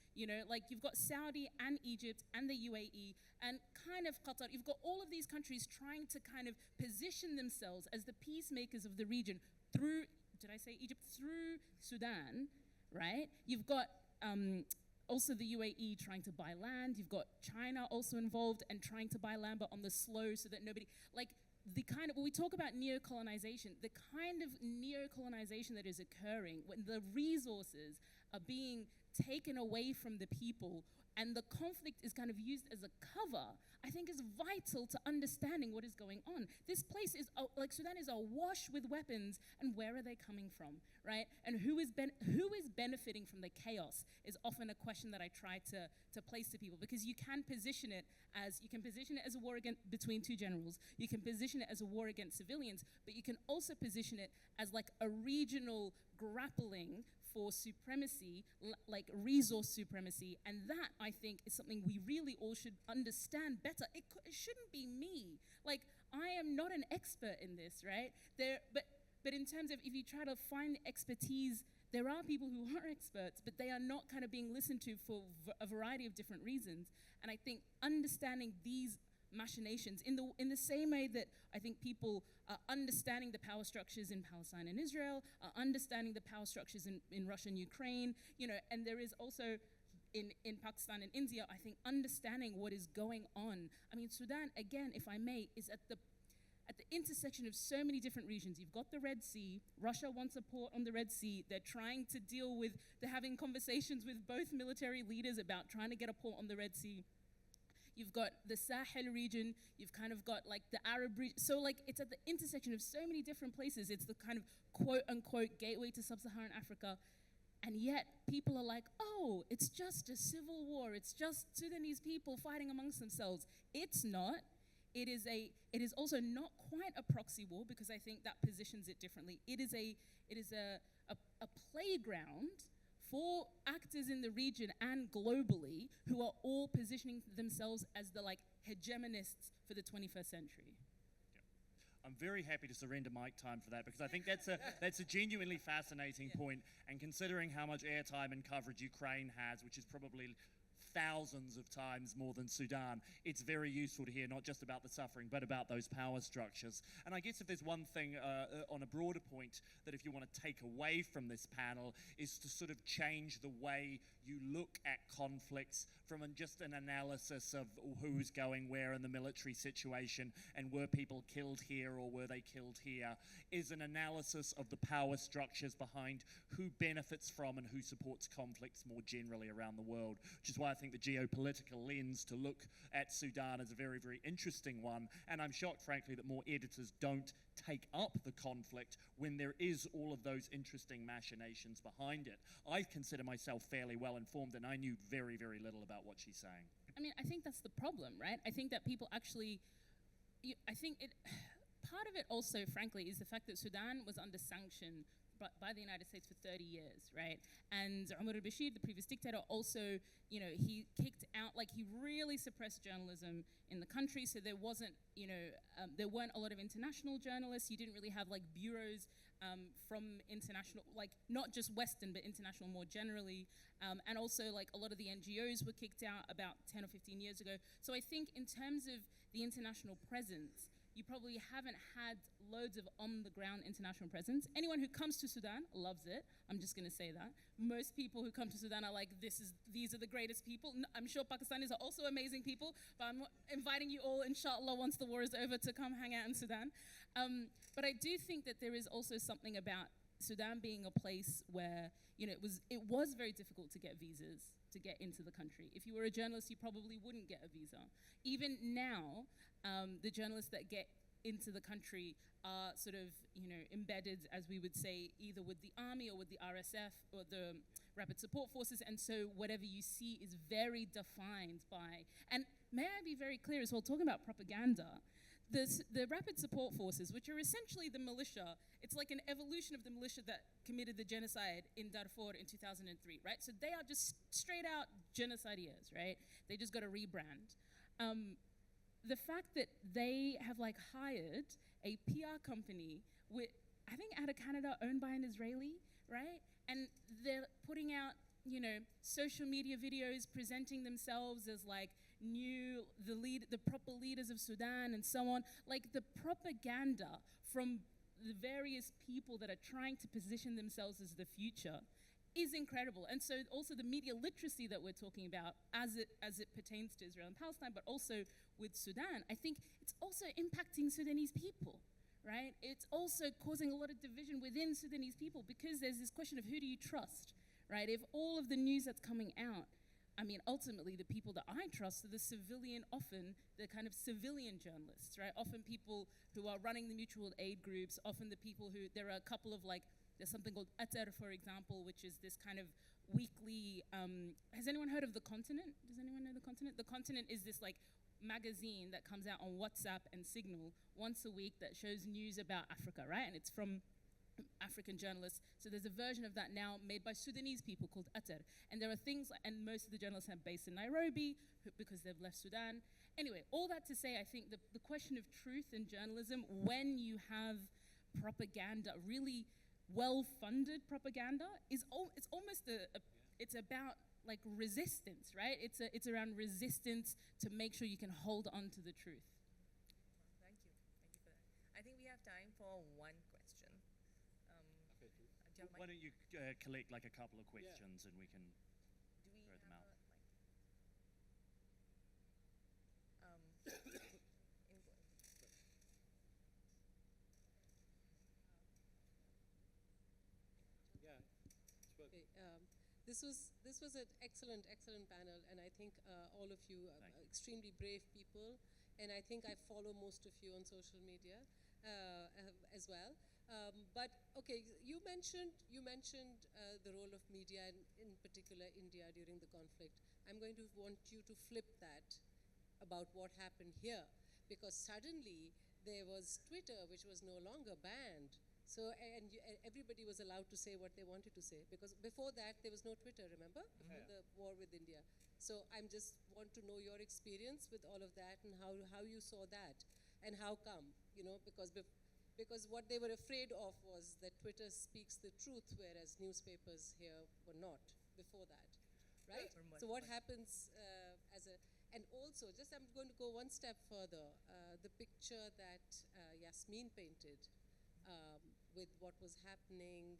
Like you've got Saudi and Egypt and the UAE and kind of Qatar. You've got all of these countries trying to kind of position themselves as the peacemakers of the region through, did I say Egypt? Through Sudan, right? You've got also the UAE trying to buy land. You've got China also involved and trying to buy land, but on the slow so that nobody, like the kind of, when we talk about neo-colonization, the kind of neo-colonization that is occurring when the resources are being taken away from the people and the conflict is kind of used as a cover, I think is vital to understanding what is going on. This place is, like Sudan is awash with weapons, and where are they coming from, right? And who is benefiting from the chaos is often a question that I try to place to people, because you can position it as a war between two generals, you can position it as a war against civilians, but you can also position it as like a regional grappling for supremacy, like resource supremacy, and that, I think, is something we really all should understand better. It shouldn't be me. Like, I am not an expert in this, right? But in terms of, if you try to find expertise, there are people who are experts, but they are not kind of being listened to for a variety of different reasons. And I think understanding these machinations in the same way that I think people are understanding the power structures in Palestine and Israel, are understanding the power structures in Russia and Ukraine, and there is also in Pakistan and India, I think understanding what is going on. I mean, Sudan, again, if I may, is at the intersection of so many different regions. You've got the Red Sea. Russia wants a port on the Red Sea. They're trying to deal with, they're having conversations with both military leaders about trying to get a port on the Red Sea. You've got the Sahel region, you've kind of got like the Arab region. So like it's at the intersection of so many different places. It's the kind of quote unquote gateway to sub-Saharan Africa. And yet people are like, oh, it's just a civil war. It's just Sudanese people fighting amongst themselves. It's not. It is also not quite a proxy war, because I think that positions it differently. It is a playground for actors in the region and globally who are all positioning themselves as the like hegemonists for the 21st century. I'm very happy to surrender mic time for that, because I think that's a genuinely fascinating point. And considering how much airtime and coverage Ukraine has, which is probably thousands of times more than Sudan, it's very useful to hear not just about the suffering, but about those power structures. And I guess if there's one thing on a broader point that if you want to take away from this panel is to sort of change the way you look at conflicts from just an analysis of who's going where in the military situation and were people killed here or were they killed here, is an analysis of the power structures behind who benefits from and who supports conflicts more generally around the world, which is why I think the geopolitical lens to look at Sudan is a very, very interesting one. And I'm shocked, frankly, that more editors don't take up the conflict when there is all of those interesting machinations behind it. I consider myself fairly well informed, and I knew very, very little about what she's saying. I mean, I think that's the problem, right? I think that people actually, part of it also, frankly, is the fact that Sudan was under sanction by the United States for 30 years, right? And Umar al-Bashir, the previous dictator, also, you know, he kicked out, like he really suppressed journalism in the country, so there wasn't, you know, there weren't a lot of international journalists. You didn't really have like bureaus from international, like not just Western, but international more generally. And also like a lot of the NGOs were kicked out about 10 or 15 years ago. So I think in terms of the international presence, you probably haven't had loads of on-the-ground international presence. Anyone who comes to Sudan loves it. I'm just going to say that. Most people who come to Sudan are like, these are the greatest people. I'm sure Pakistanis are also amazing people, but I'm inviting you all, inshallah, once the war is over, to come hang out in Sudan. But I do think that there is also something about Sudan being a place where, you know, it was very difficult to get visas to get into the country. If you were a journalist, you probably wouldn't get a visa. Even now, the journalists that get into the country are sort of, you know, embedded, as we would say, either with the army or with the RSF or the Rapid Support Forces, and so whatever you see is very defined by, and may I be very clear as well, talking about propaganda, the Rapid Support Forces, which are essentially the militia, it's like an evolution of the militia that committed the genocide in Darfur in 2003, right? So they are just straight out genocideers, right? They just got a rebrand. The fact that they have like hired a PR company with, I think out of Canada, owned by an Israeli, right? And they're putting out, you know, social media videos presenting themselves as like the proper leaders of Sudan and so on. Like the propaganda from the various people that are trying to position themselves as the future is incredible. And so also the media literacy that we're talking about as it pertains to Israel and Palestine, but also with Sudan, I think it's also impacting Sudanese people, right? It's also causing a lot of division within Sudanese people because there's this question of who do you trust, right? If all of the news that's coming out, I mean, ultimately the people that I trust are the civilian, often the kind of civilian journalists, right? Often people who are running the mutual aid groups, often the people who, there are a couple of like, there's something called Atar, for example, which is this kind of weekly, has anyone heard of The Continent? Does anyone know The Continent? The Continent is this like magazine that comes out on WhatsApp and Signal once a week that shows news about Africa, right? And it's from African journalists. So there's a version of that now made by Sudanese people called Atar. And there are things, and most of the journalists are based in Nairobi because they've left Sudan. Anyway, all that to say, I think the question of truth in journalism, when you have propaganda, really well-funded propaganda, it's almost it's about like resistance, right? It's around resistance to make sure you can hold on to the truth. Thank you for that. I think we have time for one question. Do you have Why mic? don't you collect like a couple of questions and we can Do we throw them have out. Yeah, it's working. Okay, this was an excellent panel, and I think all of you are Thank you. extremely brave people, and I think I follow most of you on social media as well. But okay, you mentioned the role of media, and in particular India during the conflict. I'm going to want you to flip that about what happened here, because suddenly there was Twitter, which was no longer banned. So, and everybody was allowed to say what they wanted to say, because before that there was no Twitter, remember? Before the war with India. So I'm just want to know your experience with all of that and how you saw that and how come, you know, because what they were afraid of was that Twitter speaks the truth, whereas newspapers here were not before that, right? So what happens and also, just I'm going to go one step further, the picture that Yassmin painted with what was happening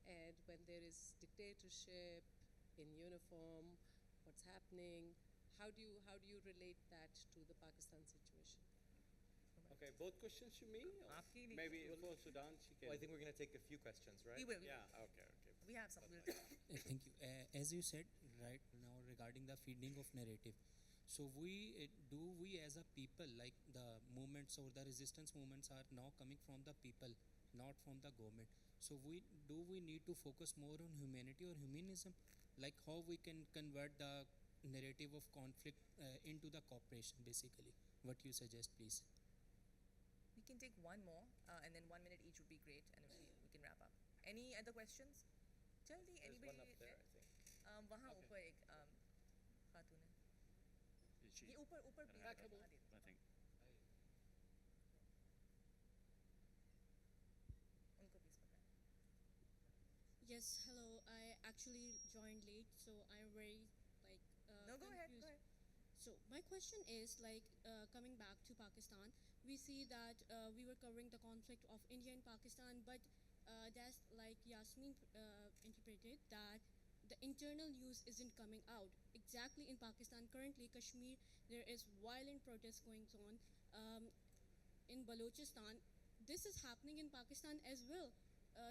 and when there is dictatorship in uniform, what's happening, how do you relate that to the Pakistan situation? Okay, both questions to me? Or maybe for Sudan, she can. Well, I think we're going to take a few questions, right? We will. Yeah, okay. We have some. We'll Thank you. As you said right now regarding the feeding of narrative, so we as a people, like the movements or the resistance movements are now coming from the people, not from the government. So we need to focus more on humanity or humanism, like how we can convert the narrative of conflict into the cooperation, basically. What you suggest, please? We can take one more, and then 1 minute each would be great, and we can wrap up. Any other questions? Jaldi, There's anybody? one up there, I think. वहाँ Okay. ऊपर एक खातून है. Is she? ये ऊपर ऊपर please. हाँ, come on. हाँ, दे दो. I think. उनको please पकड़ो. Yes, hello. I actually joined late, so I'm very No, go ahead, confused. go ahead. So my question is coming back to Pakistan, we see that we were covering the conflict of India and Pakistan, but that's like Yassmin interpreted that the internal news isn't coming out. Exactly in Pakistan, currently Kashmir, there is violent protests going on. In Balochistan, this is happening in Pakistan as well.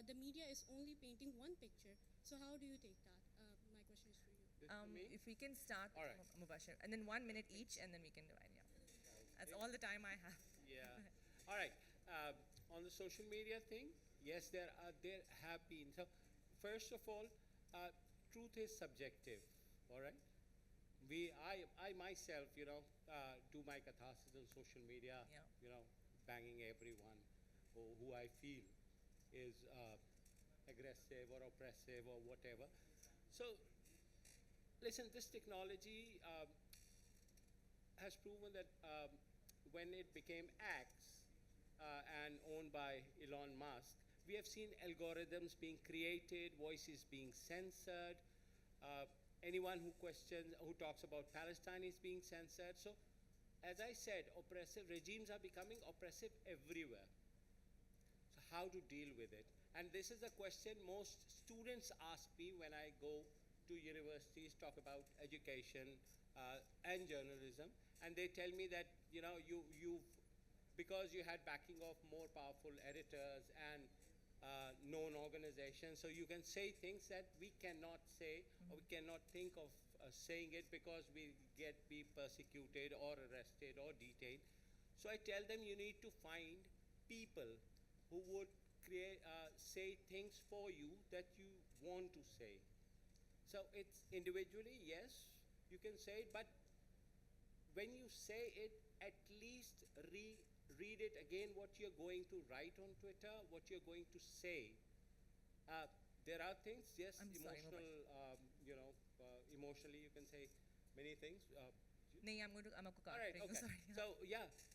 The media is only painting one picture. So how do you take that? My question is for you. This for me? If we can start, All right. Mubashir, and then 1 minute each, and then we can divide. Yeah, that's all the time I have. Yeah. All right. On the social media thing, yes, there have been. So, first of all, truth is subjective. All right. I myself, do my catharsis on social media. Yeah. Banging everyone who I feel is aggressive or oppressive or whatever. So, listen, this technology has proven that when it became X and owned by Elon Musk, we have seen algorithms being created, voices being censored. Anyone who talks about Palestine is being censored. So, as I said, oppressive regimes are becoming oppressive everywhere. So, how to deal with it? And this is a question most students ask me when I go to universities, talk about education and journalism, and they tell me that because you had backing of more powerful editors and known organizations, so you can say things that we cannot say, or we cannot think of saying it because we be persecuted or arrested or detained. So I tell them you need to find people who would say things for you that you want to say. So it's individually, yes, you can say it, but when you say it, at least read it again, what you're going to write on Twitter, what you're going to say. There are things, yes, I'm sorry, emotionally you can say many things. नहीं, I'm आपको All काट right, रही हूँ, okay. sorry.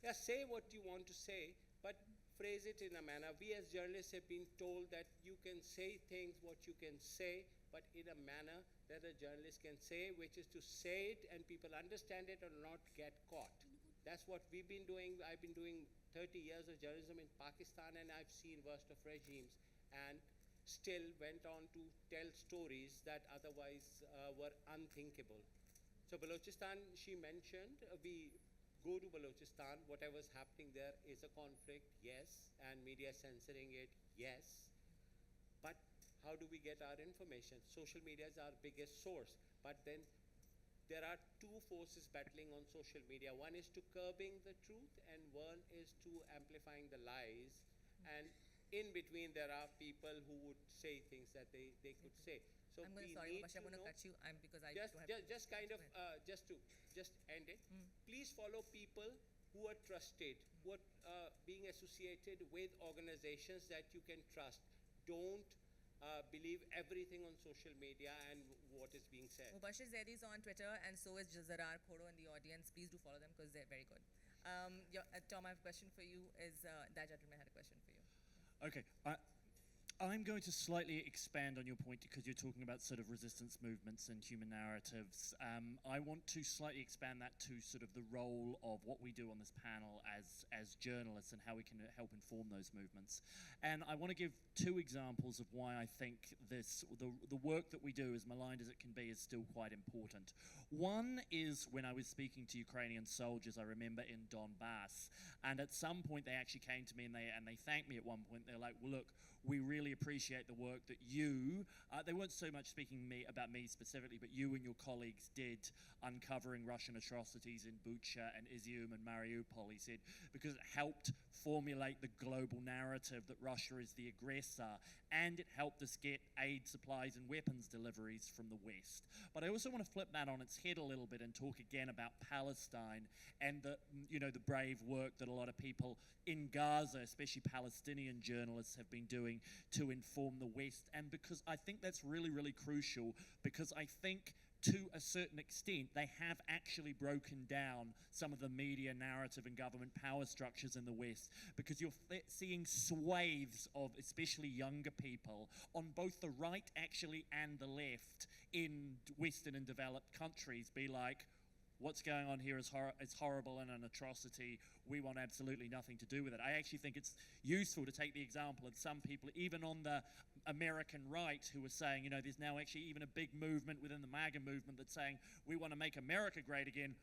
So, say what you want to say, but phrase it in a manner. We as journalists have been told that you can say things, what you can say, but in a manner that a journalist can say, which is to say it and people understand it or not get caught. That's what we've been doing. I've been doing 30 years of journalism in Pakistan, and I've seen worst of regimes, and still went on to tell stories that otherwise were unthinkable. So Balochistan, she mentioned, we go to Balochistan, whatever's happening there is a conflict, yes, and media censoring it, yes. But how do we get our information? Social media is our biggest source, but then there are two forces battling on social media. One is to curbing the truth, and one is to amplifying the lies. And in between, there are people who would say things that they could say. So I'm we sorry, need Mubashir, I'm to going to know. cut you. Because I Just, don't have just kind of, just end it. Please follow people who are trusted, who are being associated with organizations that you can trust. Don't believe everything on social media and what is being said. Mubashar Zaidi is on Twitter, and so is Zarar Khoro in the audience. Please do follow them because they're very good. Tom, I have a question for you. That gentleman had a question for you. Okay, I'm going to slightly expand on your point because you're talking about sort of resistance movements and human narratives. I want to slightly expand that to sort of the role of what we do on this panel as journalists and how we can help inform those movements. And I want to give two examples of why I think the work that we do, as maligned as it can be, is still quite important. One is when I was speaking to Ukrainian soldiers, I remember in Donbass, and at some point they actually came to me and they thanked me at one point. They're like, well, look, we really appreciate the work that you, they weren't so much speaking about me specifically, but you and your colleagues did uncovering Russian atrocities in Bucha and Izium and Mariupol, he said, because it helped formulate the global narrative that Russia is the aggressor, and it helped us get aid supplies and weapons deliveries from the West. But I also want to flip that on its head a little bit and talk again about Palestine and the brave work that a lot of people in Gaza, especially Palestinian journalists, have been doing doing to inform the West. And because I think that's really, really crucial, because I think to a certain extent, they have actually broken down some of the media narrative and government power structures in the West, because you're seeing swathes of especially younger people on both the right actually and the left in Western and developed countries be like, what's going on here is horrible and an atrocity. We want absolutely nothing to do with it. I actually think it's useful to take the example of some people, even on the American right, who are saying, there's now actually even a big movement within the MAGA movement that's saying, we want to make America great again.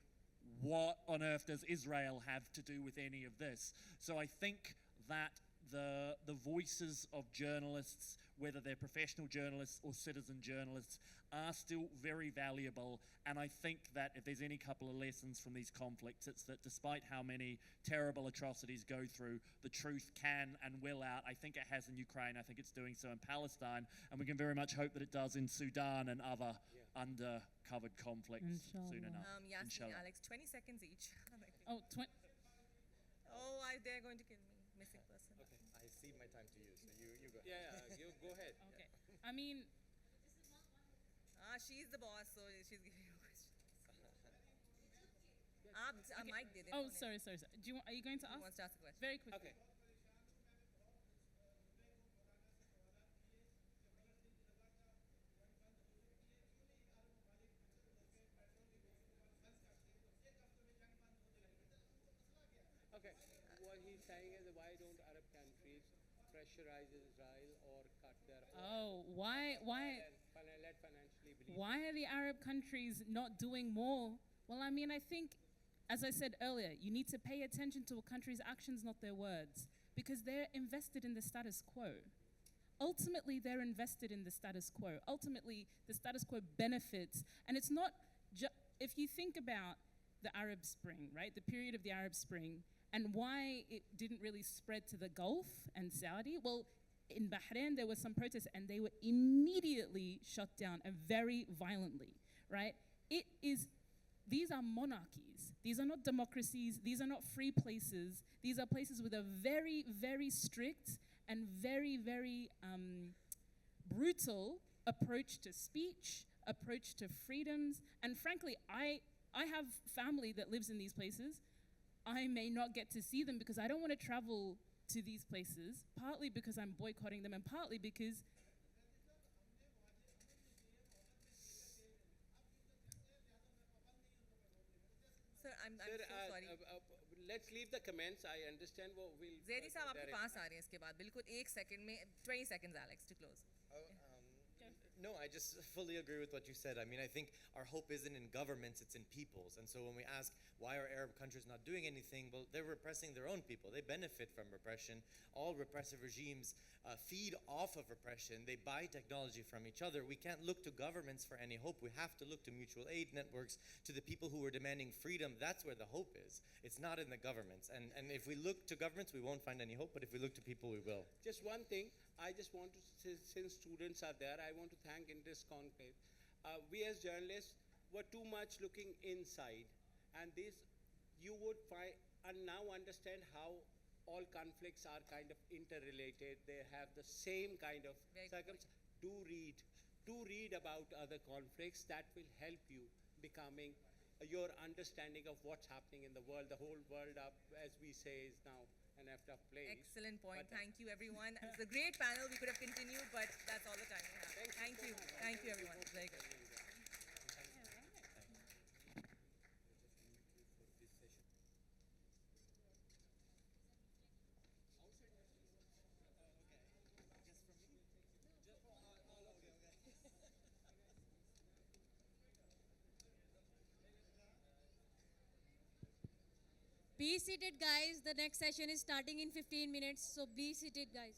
What on earth does Israel have to do with any of this? So I think that the voices of journalists, whether they're professional journalists or citizen journalists, are still very valuable. And I think that if there's any couple of lessons from these conflicts, it's that despite how many terrible atrocities go through, the truth can and will out. I think it has in Ukraine. I think it's doing so in Palestine. And we can very much hope that it does in Sudan and other undercovered conflicts soon enough. Yassmin, Inshallah. Alex, 20 seconds each. Oh, They're going to kill me. Missing person. Okay, I cede my time to you, so you go. You go ahead. okay. I mean, She's the boss, so she's giving you questions. Mike did it. oh, sorry. Are you going to Who ask? wants to ask a question? Very quickly. Okay. Okay. What he's saying is, why don't Arab countries pressurize Israel or cut their oil? Why Let financially believe. why are the Arab countries not doing more? Well, I mean, I think, as I said earlier, you need to pay attention to a country's actions, not their words, because they're invested in the status quo. Ultimately, they're invested in the status quo. Ultimately, the status quo benefits, and it's not if you think about the Arab Spring, right, the period of the Arab Spring, and why it didn't really spread to the Gulf and Saudi, well, in Bahrain, there was some protests, and they were immediately shut down, and very violently, right? These are monarchies. These are not democracies. These are not free places. These are places with a very, very strict and very, very brutal approach to speech, approach to freedoms. And frankly, I have family that lives in these places. I may not get to see them because I don't want to travel to these places, partly because I'm boycotting them and partly because Sir, I'm so Sir, sorry. let's leave the comments. I understand what we'll. Zaidi साहब आपके direct- पास आ रहे हैं इसके बाद बिल्कुल 1 second में 20 seconds Alex to close. No, I just fully agree with what you said. I mean, I think our hope isn't in governments, it's in peoples. And so when we ask, why are Arab countries not doing anything? Well, they're repressing their own people. They benefit from repression. All repressive regimes feed off of repression. They buy technology from each other. We can't look to governments for any hope. We have to look to mutual aid networks, to the people who are demanding freedom. That's where the hope is. It's not in the governments. And if we look to governments, we won't find any hope. But if we look to people, we will. Just one thing, I just want to say, since students are there, I want to thank in this conclave. We as journalists were too much looking inside, and this you would find and now understand how all conflicts are kind of interrelated. They have the same kind of Very circumstances. Do read about other conflicts. That will help you becoming your understanding of what's happening in the world. The whole world up, as we say, is now an effed up place. Excellent point. But- Thank you, everyone. It's a great panel. We could have continued, but that's all the time we have. Thank you. Thank you, everyone. Very good. Be seated, guys. The next session is starting in 15 minutes, so be seated, guys.